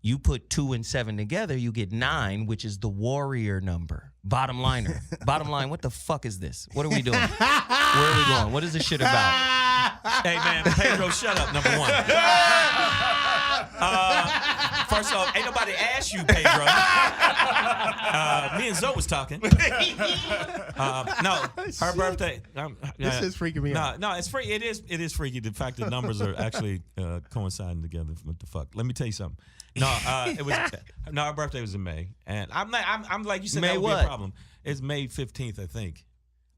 You put 2 and 7 together, you get 9, which is the warrior number. Bottom liner. Bottom line, what the fuck is this? What are we doing? Where are we going? What is this shit about? Hey, man, Pedro, shut up, number one. First off, ain't nobody asked you, Pedro. Me and Zoe was talking. No, her birthday. This is freaking me out. No, it's free. It is freaky. The fact that numbers are actually coinciding together. What the fuck? Let me tell you something. No, her birthday was in May, and I'm like you said, May that would what? be a problem. It's May 15th, I think.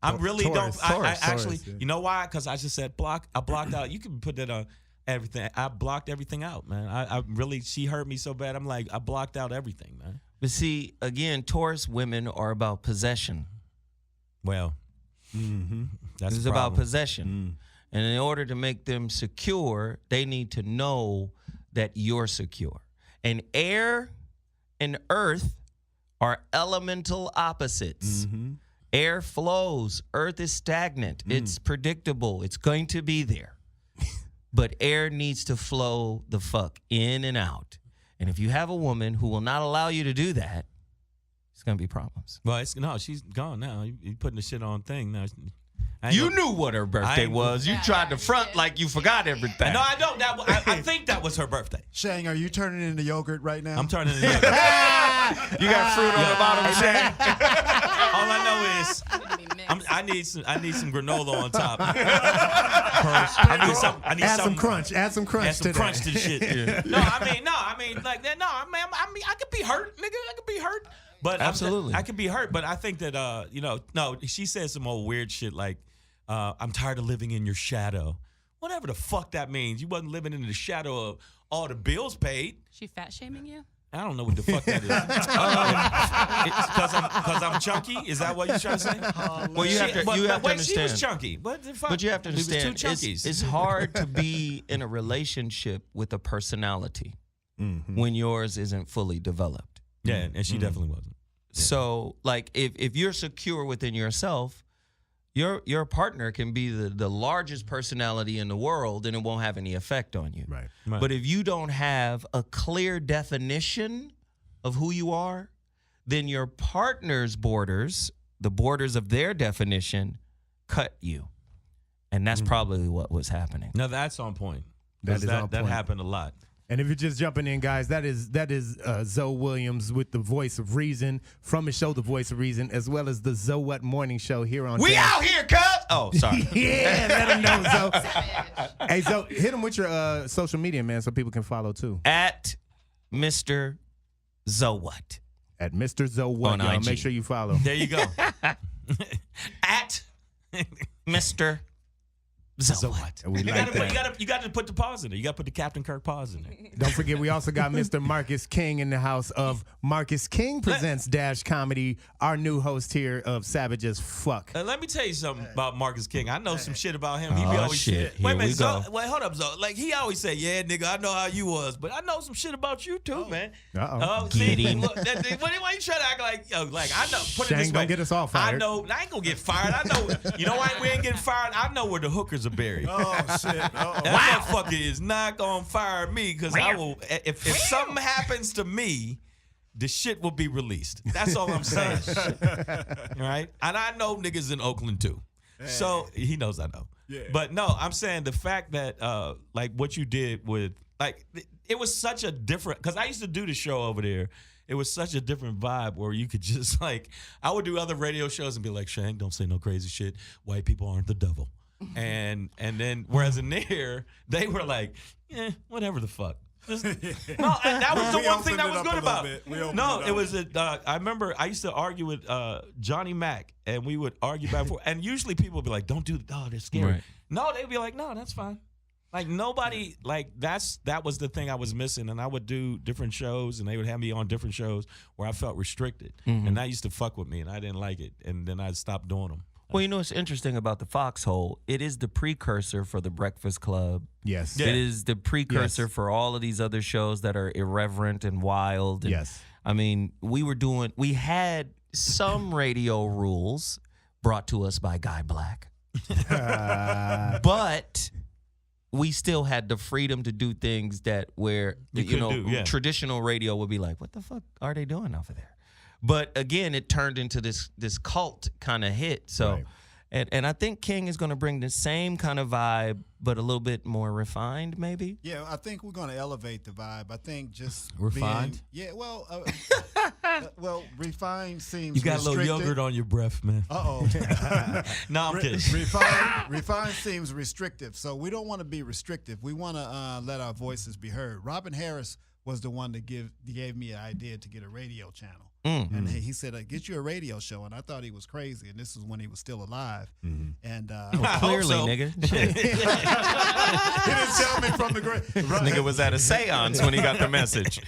I really Taurus, don't. I Taurus, actually, yeah. you know why? Because I just said block. I blocked out. You can put that on everything. I blocked everything out, man. I really. She hurt me so bad. I'm like, I blocked out everything, man. But see, again, Taurus women are about possession. Well, that's It's the about problem. possession. And in order to make them secure, they need to know that you're secure. And air and earth are elemental opposites. Air flows, earth is stagnant, it's predictable, it's going to be there. But air needs to flow the fuck in and out. And if you have a woman who will not allow you to do that, it's going to be problems. Well, she's gone now. You putting the shit on thing now. You knew what her birthday was. You tried to front like you forgot everything. No, I don't. I think that was her birthday. Shang, are you turning into yogurt right now? I'm turning it in. You got fruit on the bottom, Shane. All I know is I need some granola on top. I need Add some something- crunch. Add some crunch Add some to crunch that. to the shit. No, I mean like that. No, I mean, I could be hurt, nigga. I could be hurt. But Absolutely. I could be hurt. But I think that no, she said some old weird shit like, I'm tired of living in your shadow. whatever the fuck that means. You wasn't living in the shadow of all the bills paid. She fat shaming you? I don't know what the fuck that is. Because I'm chunky? Is that what you're trying to say? Well, you have to understand. She was chunky. But you have to understand. We was two chunkies. It's hard to be in a relationship with a personality when yours isn't fully developed. Yeah, and she definitely wasn't. Yeah. So, like, if you're secure within yourself, your partner can be the largest personality in the world and it won't have any effect on you. Right. But if you don't have a clear definition of who you are, then your partner's borders, the borders of their definition, cut you. And that's probably what was happening. No, that's on point. That That happened a lot. And if you're just jumping in, guys, that is Zoe Williams with the Voice of Reason from his show, The Voice of Reason, as well as the Zoe What Morning Show here on. We out here, cuz! Oh, sorry. Yeah, let him know, Zoe. Hey, Zoe, hit him with your social media, man, so people can follow too. At Mr. Zowat. At Mr. Zoe What, On y'all. IG. Make sure you follow. There you go. At Mr. Zowat. We like that. You got to put the pause in there. You got to put the Captain Kirk pause in there. Don't forget, we also got Mr. Marcus King in the house of Marcus King Presents Dash Comedy, our new host here of Savage as Fuck. Let me tell you something about Marcus King. I know some shit about him. He be Oh, always shit. Wait a Here minute, we go. Wait, hold up, Zoe. Like he always say, "Yeah, nigga, I know how you was, but I know some shit about you too, man." Uh-oh. See, Get him. look, why you try to act like, yo, like I know? Put it Shang this way. gonna get us all fired. I know. I ain't gonna get fired. I know. You know why we ain't getting fired? I know where the hookers are buried. Oh shit! Uh-oh. That motherfucker is not gonna fire me because I will. If something happens to me, the shit will be released. That's all I'm saying. All right, and I know niggas in Oakland too, so he knows I know. Yeah. But no, I'm saying the fact that like what you did with like it was such a different because I used to do the show over there. It was such a different vibe where you could just like I would do other radio shows and be like, Shang, don't say no crazy shit. White people aren't the devil. And then whereas in there they were like, whatever the fuck. No, and that was the one thing that was good about it. No, it was I remember I used to argue with Johnny Mack, and we would argue back and forth. And usually people would be like, "Don't do it. Oh, they're scary." Right. No, they'd be like, "No, that's fine." Like nobody, like that was the thing I was missing. And I would do different shows, and they would have me on different shows where I felt restricted, and that used to fuck with me, and I didn't like it. And then I stopped doing them. Well, you know what's interesting about the Foxxhole? It is the precursor for the Breakfast Club. Yes. It is the precursor Yes. for all of these other shows that are irreverent and wild. And, Yes. I mean, we had some radio rules brought to us by Guy Black. But we still had the freedom to do things that where, traditional radio would be like, what the fuck are they doing over there? But again, it turned into this cult kind of hit. So, Right. and I think King is going to bring the same kind of vibe, but a little bit more refined, maybe. Yeah, I think we're going to elevate the vibe. I think just Refined? well, refined seems You got a little restricted. yogurt on your breath, man. Uh-oh. No, I'm kidding. Refined seems restrictive, so we don't want to be restrictive. We want to let our voices be heard. Robin Harris was the one that gave me an idea to get a radio channel. And he said, get you a radio show. And I thought he was crazy. And this was when he was still alive. And Clearly, so. nigga. he didn't tell me from the grave. Nigga was at a seance when he got the message.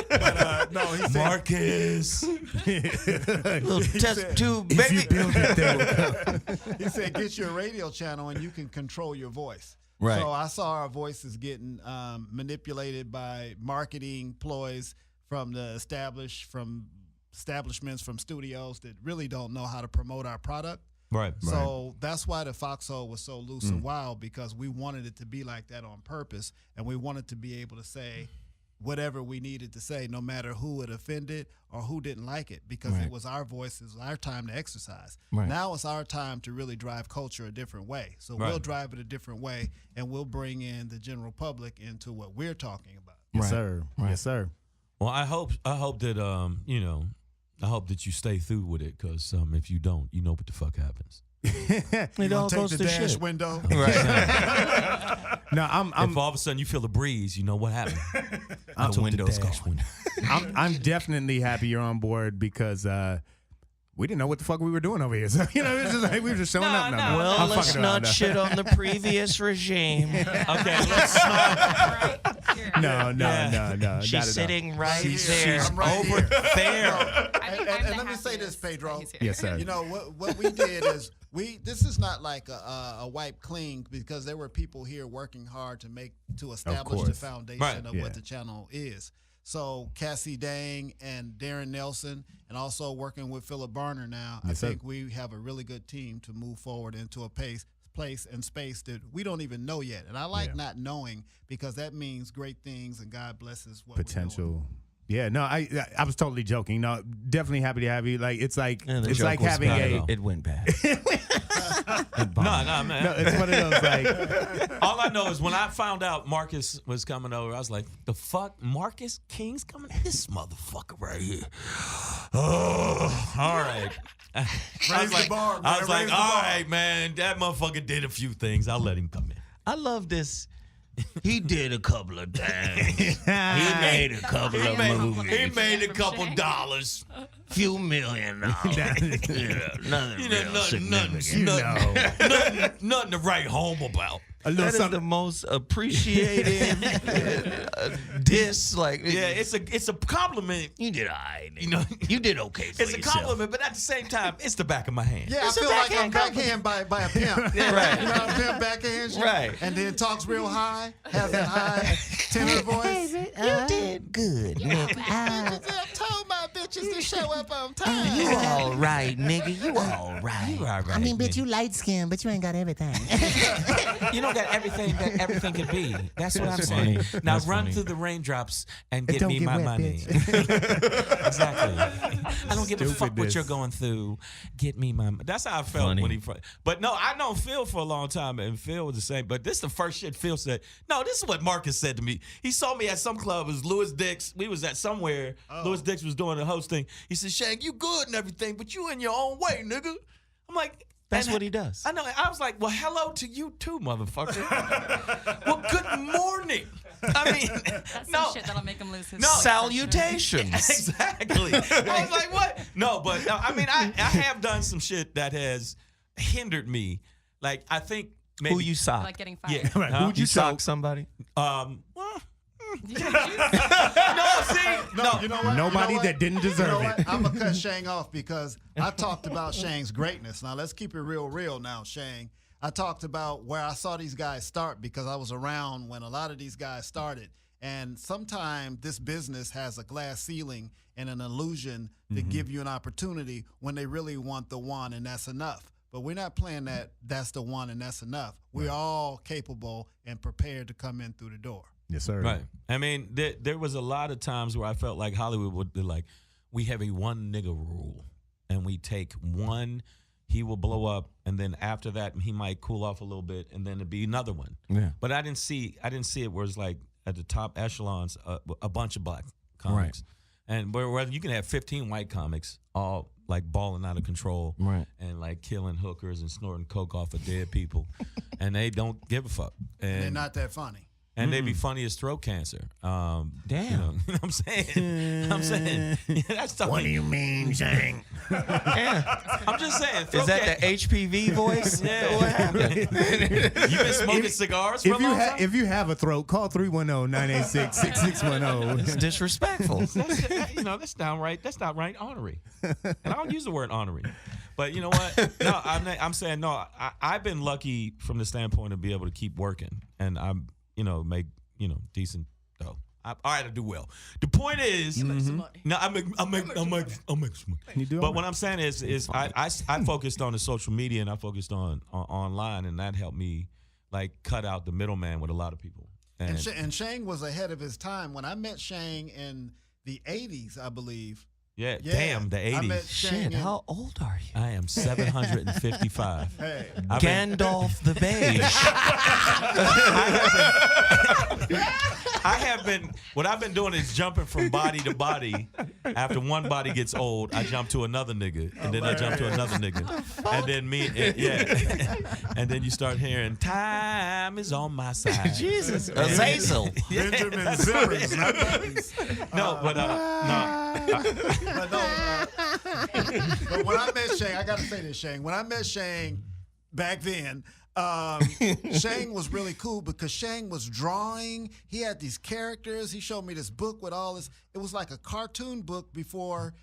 But no, he said, Marcus. Little test tube, If baby. you build it, they will come. he said, get you a radio channel and you can control your voice. Right. So I saw our voices getting manipulated by marketing ploys from establishments, from studios that really don't know how to promote our product. Right. So that's why the Foxxhole was so loose and wild, because we wanted it to be like that on purpose, and we wanted to be able to say whatever we needed to say, no matter who it offended or who didn't like it, because it was our voices, our time to exercise. Right. Now it's our time to really drive culture a different way. So we'll drive it a different way, and we'll bring in the general public into what we're talking about. Yes, sir. Right. Yes, sir. Well, I hope that I hope that you stay through with it, because if you don't, you know what the fuck happens. It all Take goes the to dash shit. window. Right. No, If all of a sudden you feel the breeze, you know what happened. The window's gone. I'm definitely happy you're on board, because we didn't know what the fuck we were doing over here. So, you know, it was just like we were just showing up. No, Well, I'm let's fucking not around, shit on the previous regime. Okay, let's not. No. She's sitting right there. She's right over there. And let me say this, Pedro. Yes, sir. You know what we did is this is not like a wipe clean, because there were people here working hard to establish the course. foundation Right. of what the channel is. So Cassie Dang and Darren Nelson, and also working with Philip Barner now, Yes, I think sir. we have a really good team to move forward into a place and space that we don't even know yet. And I like not knowing, because that means great things, and God blesses what we're doing. Potential. Yeah, no, I was totally joking. No, definitely happy to have you. Like it's like Yeah, the it's joke like was having bad, a though. It went bad. No, man. no, it's one of those like All I know is when I found out Marcus was coming over, I was like, the fuck? Marcus King's coming? This motherfucker right here. Oh, all right. I was like, bar, man. I was like, Raise the all bar." right, man, that motherfucker did a few things. I'll let him come in. I love this. He did a couple of things. He made a couple of movies. He made a couple dollars. Few $1 million. Nothing real significant. Nothing to write home about. a little That is something. the most appreciated diss. Like, Yeah, it's a compliment. you did all right. You know, You did okay for it's a yourself. compliment, but at the same time, it's the back of my hand. Yeah, It's I a feel like I'm backhand backhand by a pimp. Right. You know how a pimp backhands you? Right. And then talks real high, has that high tenor voice. You did good, nigga. I told my bitches to show up on time. You all right, nigga. You all right. You all right, I mean, bitch, nigga. you light skinned, but you ain't got everything. You don't got everything that everything can be. That's what I'm saying. Now That's run funny. through the raindrops and And get don't me get my wet, money. Exactly. I don't give a fuck what Stupidness. you're going through. Get me my. That's how I felt Funny. when he. But no, I know Phil for a long time, and Phil was the same. But this is the first shit Phil said. No, this is what Marcus said to me. He saw me at some club. It was Louis Dix. We was at somewhere. Louis Dix was doing the hosting. He said, "Shang, you good and everything, but you in your own way, nigga." I'm like. That's and what he does. I know. I was like, well, hello to you too, motherfucker. Well, good morning. I mean, That's no. some shit that'll make him lose his No. Salutations. Exactly. I was like, what? No, but no, I mean, I have done some shit that has hindered me. Like, I think maybe. Who you sock? like getting fired. Yeah. Right, Huh? who'd You you sock sock? somebody? Well, You can choose. no, see, no. You know what? Nobody that didn't deserve it. I'm going to cut Shang off, because I talked about Shang's greatness. Now, let's keep it real now, Shang. I talked about where I saw these guys start, because I was around when a lot of these guys started. And sometimes this business has a glass ceiling and an illusion to give you an opportunity when they really want the one, and that's enough. But we're not playing that's the one and that's enough. We're all capable and prepared to come in through the door. Yes, sir. Right. I mean, there was a lot of times where I felt like Hollywood would be like, we have a one nigga rule, and we take one, he will blow up, and then after that he might cool off a little bit, and then it'd be another one. Yeah. But I didn't see it where it's like at the top echelons a bunch of black comics, and where you can have 15 white comics all like balling out of control, Right. and like killing hookers and snorting coke off of dead people, and they don't give a fuck, They're and not that funny. and they be funny as throat cancer. Damn. You know what I'm saying? Yeah, that's the What do you mean, Shang? I'm just saying. Is that the HPV voice? Yeah. What happened? You been smoking cigars for a long time? If you have a throat, call 310-986-6610. It's disrespectful. That's downright honorary. And I don't use the word honorary. But you know what? No, I'm saying no. I've been lucky from the standpoint of being able to keep working, and I'm make decent dough. All right, I do well. The point is, no, I make some money. You do all But right. what I'm saying is I focused on the social media, and I focused on online, and that helped me like cut out the middleman with a lot of people. And Shang was ahead of his time. When I met Shang in the 80s, I believe. Yeah, Yeah, damn, the I met 80s. Shang Shit, in- how old are you? I am 755. Hey, I've been- Gandalf the Beige. I have been. What I've been doing is jumping from body to body. After one body gets old, I jump to another nigga, and then I jump to another nigga, and then and then you start hearing "Time is on my side." Jesus. Azazel. Benjamin Zimmers, not Buttons. No, but no. But no, But when I met Shang, I got to say this, Shang. When I met Shang back then, Shang was really cool because Shang was drawing. He had these characters. He showed me this book with all this. It was like a cartoon book before,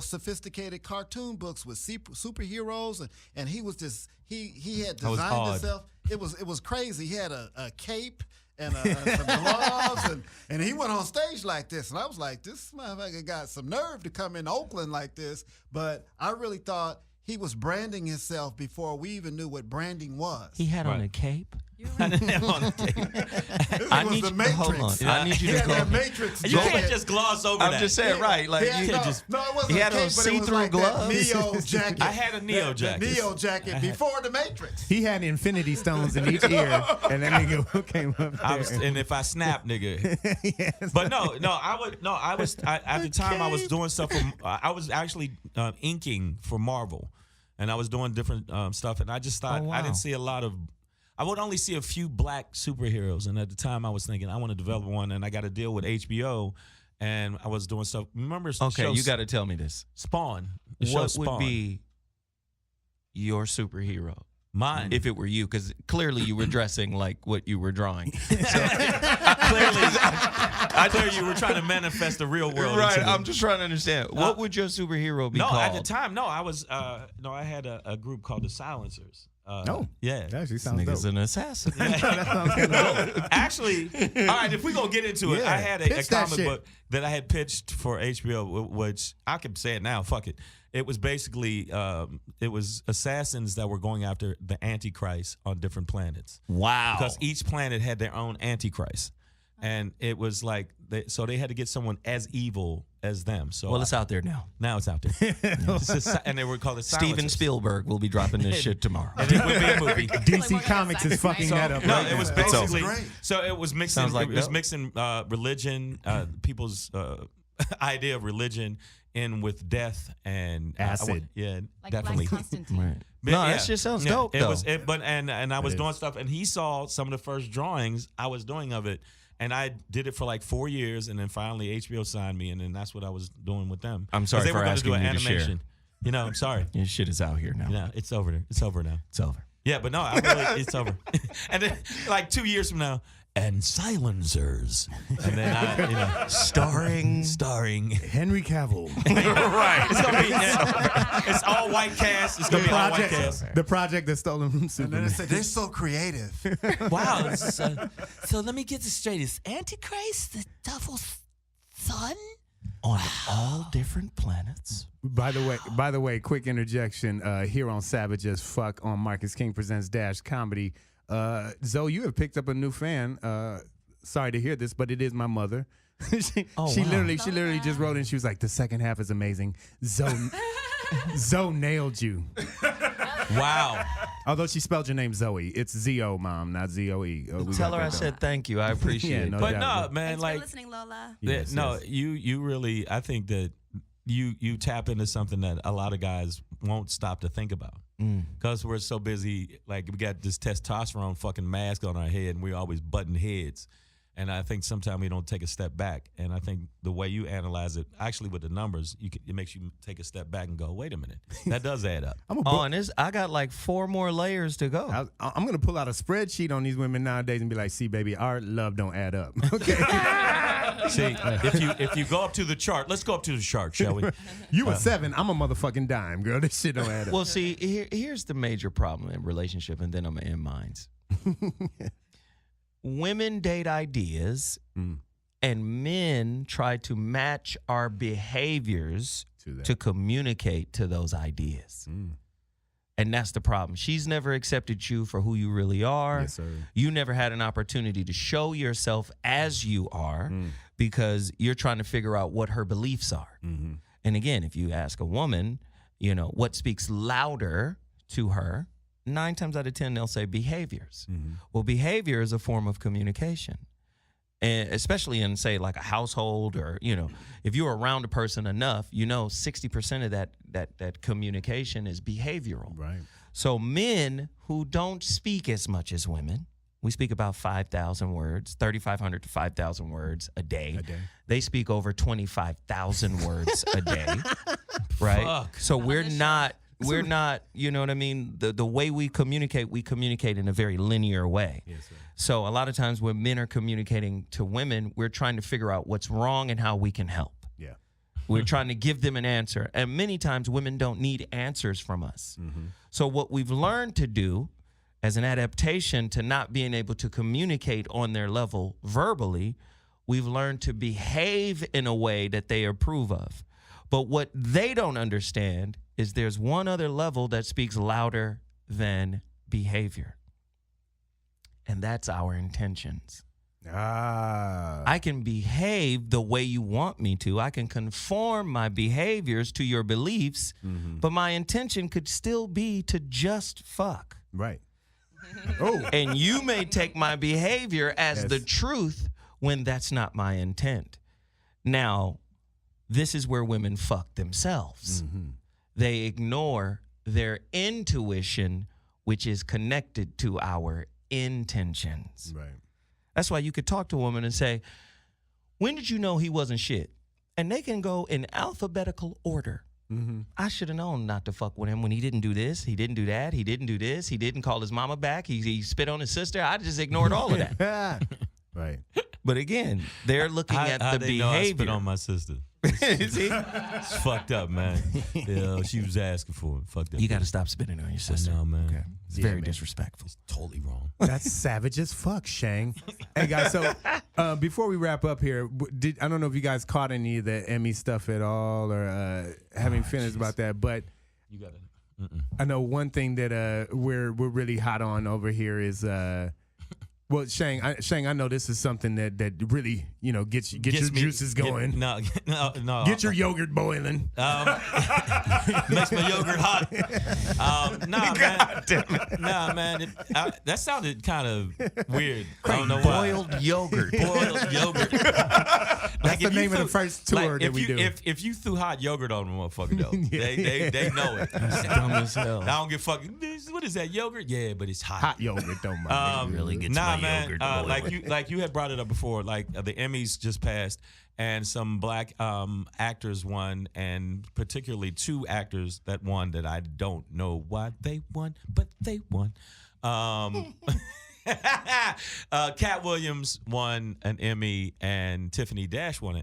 sophisticated cartoon books with superheroes. And he was just, he had designed himself. It was crazy. He had a cape and some gloves, and he went on stage like this. And I was like, this motherfucker got some nerve to come in Oakland like this. But I really thought he was branding himself before we even knew what branding was. He had on a cape. I didn't have on a cape. It was the Matrix. Hold on. I need you He to had go. that Matrix. You can't jacket. just gloss over that. I'm just saying, right? Like He had, you no, just. no, it wasn't he a had cape, on but it was see-through like gloves. That Neo jacket. I had a Neo jacket. That Neo jacket before the Matrix. He had infinity stones in each ear, and that nigga came up there. And if I snap, nigga. Yes. But I was at the time I was doing stuff for, I was actually inking for Marvel, and I was doing different stuff, and I just thought I didn't see a lot of. I would only see a few black superheroes, and at the time I was thinking I want to develop one, and I got to deal with HBO, and I was doing stuff. Remember? The Okay, show you got to tell me this. Spawn. The show What Spawn. would be your superhero? Mine? If it were you, because clearly you were dressing like what you were drawing. Clearly, I tell you, we're trying to manifest the real world. Right, into the- I'm just trying to understand. What would your superhero be No, called? at the time, I was I had a group called the Silencers. Yeah. That actually sounds Nigga's dope. an assassin. Actually, all right, if we're going to get into it, Yeah, I had a pitch that comic shit. book that I had pitched for HBO, which I can say it now, fuck it. It was basically, it was assassins that were going after the Antichrist on different planets. Wow. Because each planet had their own Antichrist. And it was like, so they had to get someone as evil as them. So Well, it's out there now. now it's out there. And they were called the Steven Silencers. Spielberg will be dropping this shit tomorrow. And it would be a movie. DC Like, Comics is fucking so- that up. No, right it was now. basically great. so it was mixing. Sounds like it was dope. mixing religion, people's idea of religion, in with death and Acid. Like definitely. Black Constantine. Right. But No, yeah. that shit sounds Yeah, dope, It though. was, and I was It doing is. stuff, and he saw some of the first drawings I was doing of it, and I did it for like 4 years, and then finally HBO signed me, and then that's what I was doing with them. I'm 'Cause sorry they for were gonna asking do an you to share. animation. I'm sorry. Your shit is out here now. Yeah, it's over there. It's over now. It's over. Yeah, but no, it's over. And then, like 2 years from now, and Silencers, and then starring. Henry Cavill. Right. It's gonna be. It's all white cast. It's gonna be all white cast. The project that's stolen from And then Superman. they said, they're so creative. Wow. So let me get this straight. Is Antichrist the devil's son? On all different planets. By the way, quick interjection here on Savage as Fuck on Marcus King Presents Dash Comedy. Zoe, you have picked up a new fan. Sorry to hear this, but it is my mother. she wow. literally just wrote in. She was like, the second half is amazing. Zoe nailed you. Wow. Although she spelled your name Zoe. It's Z-O, Mom, not Z-O-E. We Tell got her I that said thank you. I appreciate Yeah, it. no But doubt. no, man, Thanks like for listening, Lola. Yes, no, yes. you really. I think that you tap into something that a lot of guys won't stop to think about. Because we're so busy, like we got this testosterone fucking mask on our head, and we're always butting heads. And I think sometimes we don't take a step back. And I think the way you analyze it, actually with the numbers, it makes you take a step back and go, wait a minute, that does add up. And I got like 4 more layers to go. I'm gonna pull out a spreadsheet on these women nowadays and be like, see, baby, our love don't add up. Okay. See, if you go up to the chart, let's go up to the chart, shall we? You a 7, I'm a motherfucking dime, girl. This shit don't add up. Well, see, here's the major problem in relationship, and then I'm going to end minds. Women date ideas, and men try to match our behaviors to communicate to those ideas. And that's the problem. She's never accepted you for who you really are. Yes, sir. You never had an opportunity to show yourself as you are because you're trying to figure out what her beliefs are. And again, if you ask a woman, what speaks louder to her, 9 times out of 10, they'll say behaviors. Well, behavior is a form of communication. And especially in, say, like a household or, if you're around a person enough, 60% of that communication is behavioral. Right. So men who don't speak as much as women, we speak about 5,000 words, 3,500 to 5,000 words a day. They speak over 25,000 words a day. right? Fuck. So we're not, you know what I mean? The way we communicate in a very linear way. Yes, sir. So a lot of times when men are communicating to women, we're trying to figure out what's wrong and how we can help. Yeah. We're trying to give them an answer. And many times women don't need answers from us. Mm-hmm. So what we've learned to do as an adaptation to not being able to communicate on their level verbally, we've learned to behave in a way that they approve of. But what they don't understand is there's one other level that speaks louder than behavior. And that's our intentions. I can behave the way you want me to. I can conform my behaviors to your beliefs, but my intention could still be to just fuck. Right. And you may take my behavior as the truth when that's not my intent. Now, this is where women fuck themselves. They ignore their intuition, which is connected to our intentions. Right. That's why you could talk to a woman and say, when did you know he wasn't shit? And they can go in alphabetical order. I should have known not to fuck with him when he didn't do this, he didn't do that, he didn't do this, he didn't call his mama back, he spit on his sister. I just ignored all of that. Right. But again, they're looking at the they know I spit behavior. on my sister. See? It's fucked up, man. Yeah, she was asking for it. Fucked up. You got to stop spitting on your sister. No, man. Okay. It's Yeah, very man. disrespectful. It's totally wrong. That's savage as fuck, Shang. Hey guys, so before we wrap up here, I don't know if you guys caught any of the Emmy stuff at all, or having feelings about that, but You got it. I know one thing that we're really hot on over here is well, Shang, I know this is something that really gets your juices going. No. Get your yogurt boiling. Makes my yogurt hot. Nah, man. That sounded kind of weird. I don't know why. Boiled yogurt. Boiled yogurt. That's the name of the first tour that we do. If you threw hot yogurt on them, motherfucker, though, they know it. That's dumb as hell. I don't give fucking. What is that yogurt? Yeah, but it's hot. Hot yogurt, don't mind. really gets nah, my man. yogurt boiling. Like you had brought it up before. Like the Emmys just passed, and some black actors won, and particularly two actors that won that I don't know why they won, but they won. Cat Williams won an Emmy, and Tiffany Dash won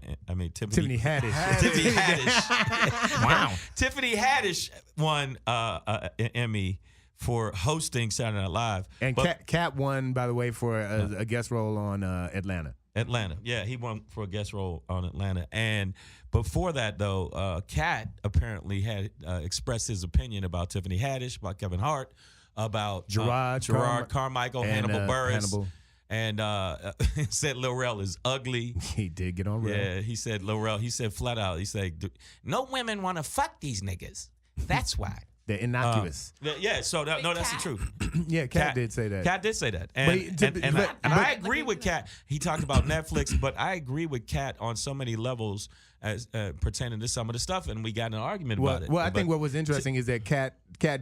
Tiffany Haddish. Tiffany Haddish. Wow. Tiffany Haddish won an Emmy for hosting Saturday Night Live. And Cat won, by the way, for a guest role on Atlanta. Yeah, he won for a guest role on Atlanta. And before that, though, Cat apparently had expressed his opinion about Tiffany Haddish, about Kevin Hart, about Gerard Carmichael, and, Hannibal Buress. Hannibal. And said Lil Rel is ugly. He did get on Rel. Yeah, he said Lil Rel. He said flat out. He said, no women want to fuck these niggas. That's why. They're innocuous. Yeah, so no, that's the truth. Yeah, Cat did say that. Cat did say that. And I agree with Cat. He talked about Netflix, but I agree with Cat on so many levels as pertaining to some of the stuff, and we got in an argument about it. Well, I think what was interesting is that Cat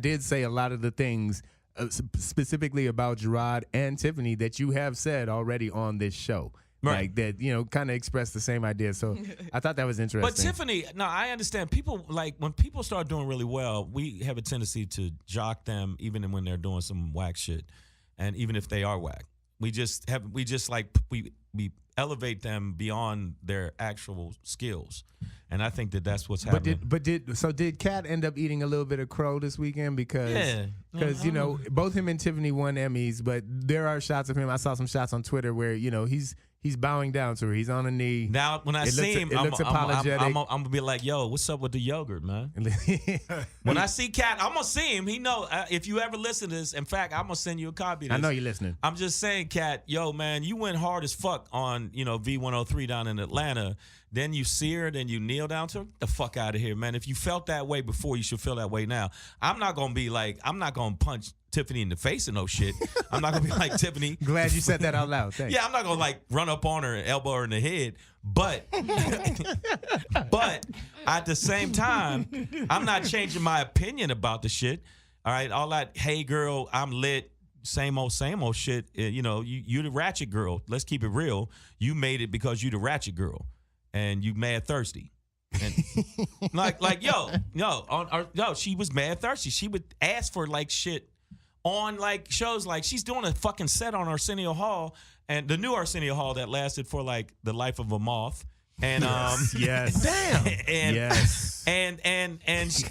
did say a lot of the things specifically about Gerard and Tiffany that you have said already on this show. Right. Like that, kind of expressed the same idea. So I thought that was interesting. But Tiffany, no, I understand. People, like, when people start doing really well, we have a tendency to jock them even when they're doing some whack shit. And even if they are whack. We elevate them beyond their actual skills. And I think that's what's happening. Did Cat end up eating a little bit of crow this weekend? Because both him and Tiffany won Emmys, but there are shots of him. I saw some shots on Twitter where, he's bowing down to her. He's on a knee. Now, when I see him, it looks apologetic. I'm going to be like, yo, what's up with the yogurt, man? When I see Cat, I'm going to see him. He know, if you ever listen to this, in fact, I'm going to send you a copy of this. I know you're listening. I'm just saying, Cat, yo, man, you went hard as fuck on, V103 down in Atlanta. Then you see her, then you kneel down to her. Get the fuck out of here, man. If you felt that way before, you should feel that way now. I'm not going to punch Tiffany in the face or no shit. I'm not going to be like, Tiffany. Glad you said that out loud. Thanks. Yeah, I'm not going to run up on her and elbow her in the head. But at the same time, I'm not changing my opinion about the shit. All right, all that, hey girl, I'm lit. Same old shit. You the ratchet girl. Let's keep it real. You made it because you the ratchet girl. And you mad thirsty. And she was mad thirsty. She would ask for like shit on like shows. Like she's doing a fucking set on Arsenio Hall, and the new Arsenio Hall that lasted for like the life of a moth. And yes, damn, and yes, and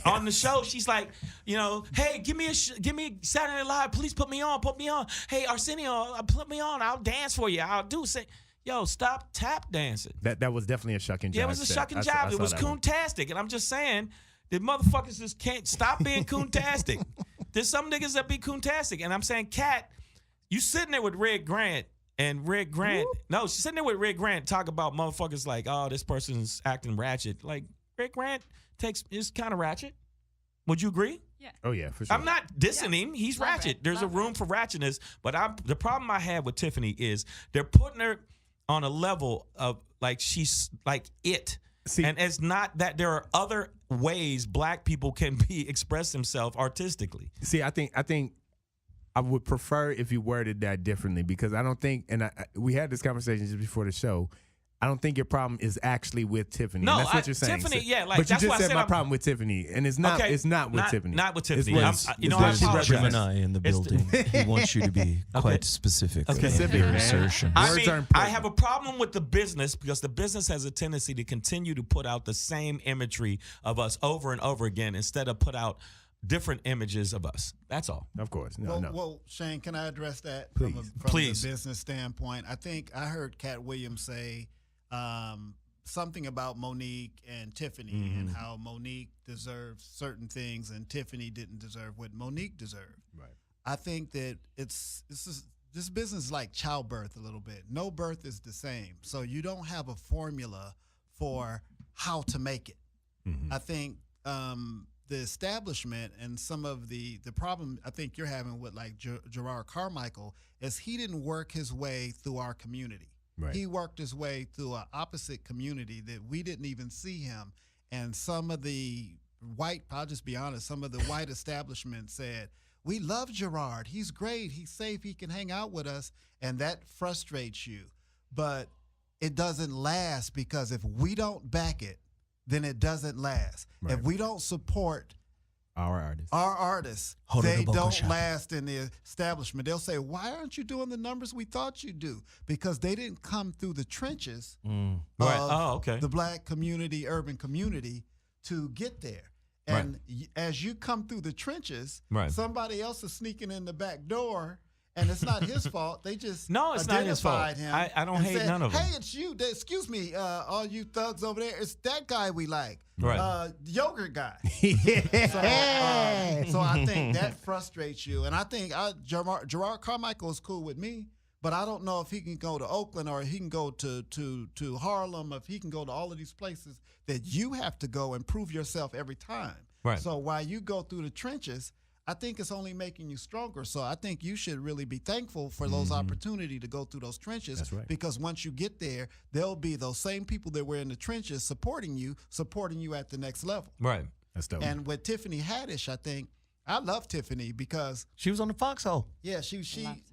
on the show she's like, hey, give me Saturday Night Live, please put me on. Hey, Arsenio, put me on. I'll dance for you. I'll do say. Yo, stop tap dancing. That was definitely a shucking job. Yeah, it was a shucking job. It was coon-tastic. And I'm just saying, the motherfuckers just can't stop being coon-tastic. There's some niggas that be coon-tastic. And I'm saying, Kat, you sitting there with Red Grant, and Red Grant, no, she's sitting there with Red Grant talk about motherfuckers like, oh, this person's acting ratchet. Like, Red Grant is kind of ratchet. Would you agree? Yeah. Oh, yeah, for sure. I'm not dissing him. He's Love ratchet. it. There's a Love room it. for ratchetness. But the problem I have with Tiffany is they're putting her on a level of like she's like it. See, and it's not that there are other ways black people can express themselves artistically. See, I think I would prefer if you worded that differently, because I don't think, and we had this conversation just before the show, I don't think your problem is actually with Tiffany. No, and that's what you're saying. Tiffany, yeah, like but you that's just why I said said my I'm- problem with Tiffany, and it's not. Okay, It's not with Tiffany. Not with It's Tiffany. what- I it's apologize. what she represents. Gemini in the It's the- building. He wants you to be quite specific. Okay. about Specific, your man. assertion. I Words mean, are important. I have a problem with the business because the business has a tendency to continue to put out the same imagery of us over and over again instead of put out different images of us. That's all. Of course, no, Well, no. well, Shane, can I address that Please. from Please. the business standpoint? I think I heard Cat Williams say something about Monique and Tiffany and how Monique deserves certain things and Tiffany didn't deserve what Monique deserved. Right. I think that this business is like childbirth a little bit. No birth is the same. So you don't have a formula for how to make it. I think the establishment and some of the problem I think you're having with like Gerard Carmichael is he didn't work his way through our community. Right. He worked his way through an opposite community that we didn't even see him. And some of the I'll just be honest, some of the white establishment said, we love Gerard. He's great. He's safe. He can hang out with us. And that frustrates you. But it doesn't last because if we don't back it, then it doesn't last. Right. If we don't support Our artist. our artists, Hold on they the vocal don't shop. last in the establishment. They'll say, why aren't you doing the numbers we thought you'd do? Because they didn't come through the trenches Right. of Oh, okay. the black community, urban community to get there. And as you come through the trenches, Right. somebody else is sneaking in the back door, and it's not his fault. They just No, it's not his fault. identified him I don't and hate said, none of them. Hey, it's you. Excuse me, all you thugs over there. It's that guy we like. Right. The yogurt guy. Yeah. So I think that frustrates you. And I think Gerard Carmichael is cool with me, but I don't know if he can go to Oakland or he can go to Harlem, if he can go to all of these places that you have to go and prove yourself every time. Right. So while you go through the trenches, I think it's only making you stronger. So I think you should really be thankful for those opportunity to go through those trenches. That's right. Because once you get there, there'll be those same people that were in the trenches supporting you at the next level. Right. That's dope. And with Tiffany Haddish, I think I love Tiffany because She was on the Foxhole. yeah, she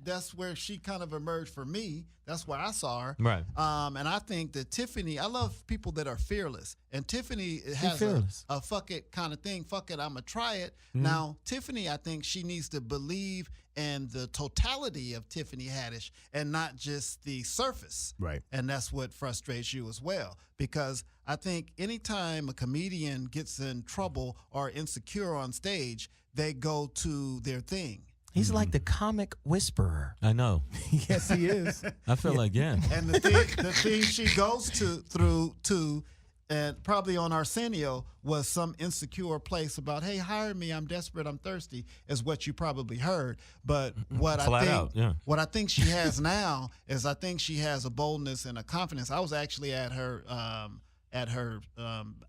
that's where she kind of emerged for me. That's where I saw her. Right. And I think that Tiffany, I love people that are fearless. And Tiffany has fearless. a fuck it kind of thing. Fuck it, I'm going to try it. Now, Tiffany, I think she needs to believe in the totality of Tiffany Haddish and not just the surface. Right. And that's what frustrates you as well. Because I think anytime a comedian gets in trouble or insecure on stage, they go to their thing. He's like the comic whisperer. I know. Yes, he is. I feel like, yeah. And the thing she goes through and probably on Arsenio was some insecure place about, hey, hire me, I'm desperate, I'm thirsty, is what you probably heard. But what Flat out, yeah. what I think she has now is I think she has a boldness and a confidence. I was actually at her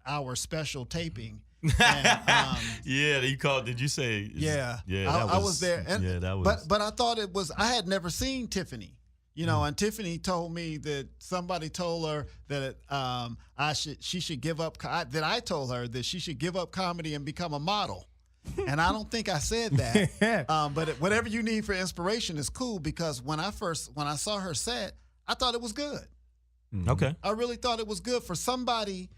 hour special taping. And, Yeah, you called. Did you say? yeah, Yeah, I was there. And, yeah, that was. But I thought it was. I had never seen Tiffany, and Tiffany told me that somebody told her that she should give up. That I told her that she should give up comedy and become a model. And I don't think I said that. But whatever you need for inspiration is cool because when I saw her set, I thought it was good. Okay. I really thought it was good for somebody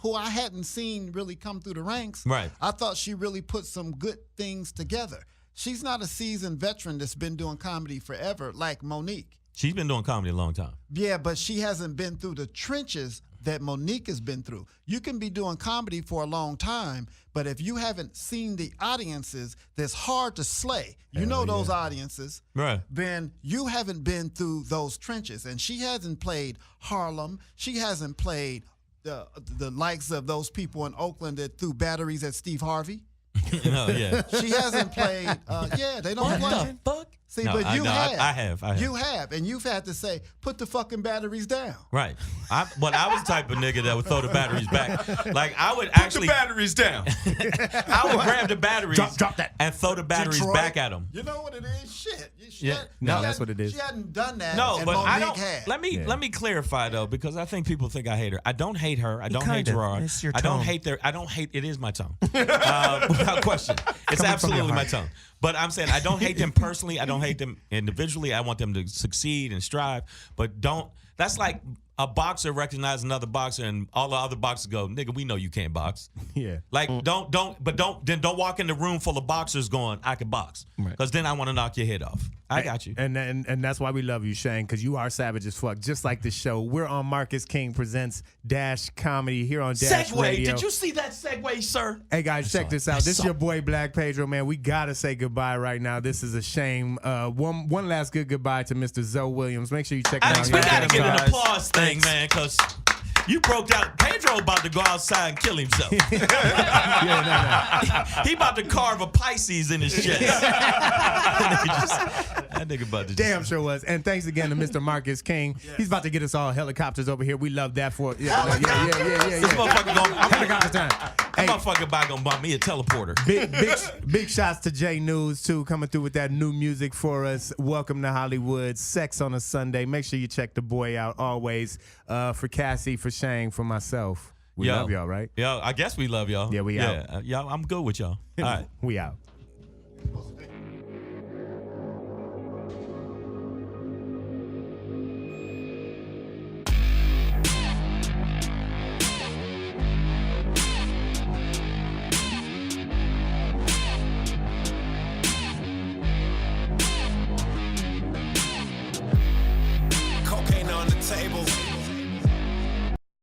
who I hadn't seen really come through the ranks. Right. I thought she really put some good things together. She's not a seasoned veteran that's been doing comedy forever like Monique. She's been doing comedy a long time. Yeah, but she hasn't been through the trenches that Monique has been through. You can be doing comedy for a long time, but if you haven't seen the audiences that's hard to slay, you know those audiences, Right. then you haven't been through those trenches. And she hasn't played Harlem. She hasn't played the likes of those people in Oakland that threw batteries at Steve Harvey. No, yeah. She hasn't played, they don't play. What the fuck? See, No, but you have. I have. You have, and you've had to say, put the fucking batteries down. Right. I was the type of nigga that would throw the batteries back. Like, I would actually. Put the batteries down. I would grab the batteries Drop that. and throw the batteries Detroit, back at them. You know what it is? Shit. No, that's what it is. She hadn't done that. No, and but Monique I don't. had. Let me clarify though, because I think people think I hate her. I don't hate her. I don't hate kinda. Gerard. It's your I don't tone. hate their. I don't hate. It is my tone. Without question, it's absolutely my tone. But I'm saying I don't hate them personally. I don't hate them individually. I want them to succeed and strive. But don't. That's like a boxer recognizes another boxer, and all the other boxers go, "Nigga, we know you can't box." Yeah. Like don't walk in the room full of boxers going, "I can box," because then I want to knock your head off. I got you. And that's why we love you, Shang, because you are savage as fuck, just like the show. We're on Marcus King Presents Dash Comedy here on Dash Segway. Radio. Did you see that segue, sir? Hey guys, check this out. This is your boy Black Pedro, man. We gotta say goodbye right now. This is a shame. One last good goodbye to Mr. Zoe Williams. Make sure you check him out. Alex, we gotta give an applause thing, man, because you broke out. Pedro about to go outside and kill himself. He about to carve a Pisces in his chest. That nigga about to. Damn sure was. And thanks again to Mr. Marcus King. Yes. He's about to get us all helicopters over here. We love that for This motherfucker gonna. Helicopter time. That motherfucker gonna buy me a teleporter. Big shots to Jay Newz too, coming through with that new music for us. Welcome to Hollywood. Sex on a Sunday. Make sure you check the boy out always. For Cassie, for Shang, for myself. We love y'all, right? Yo, I guess we love y'all. Yeah, we out. Y'all, I'm good with y'all. All right. We out.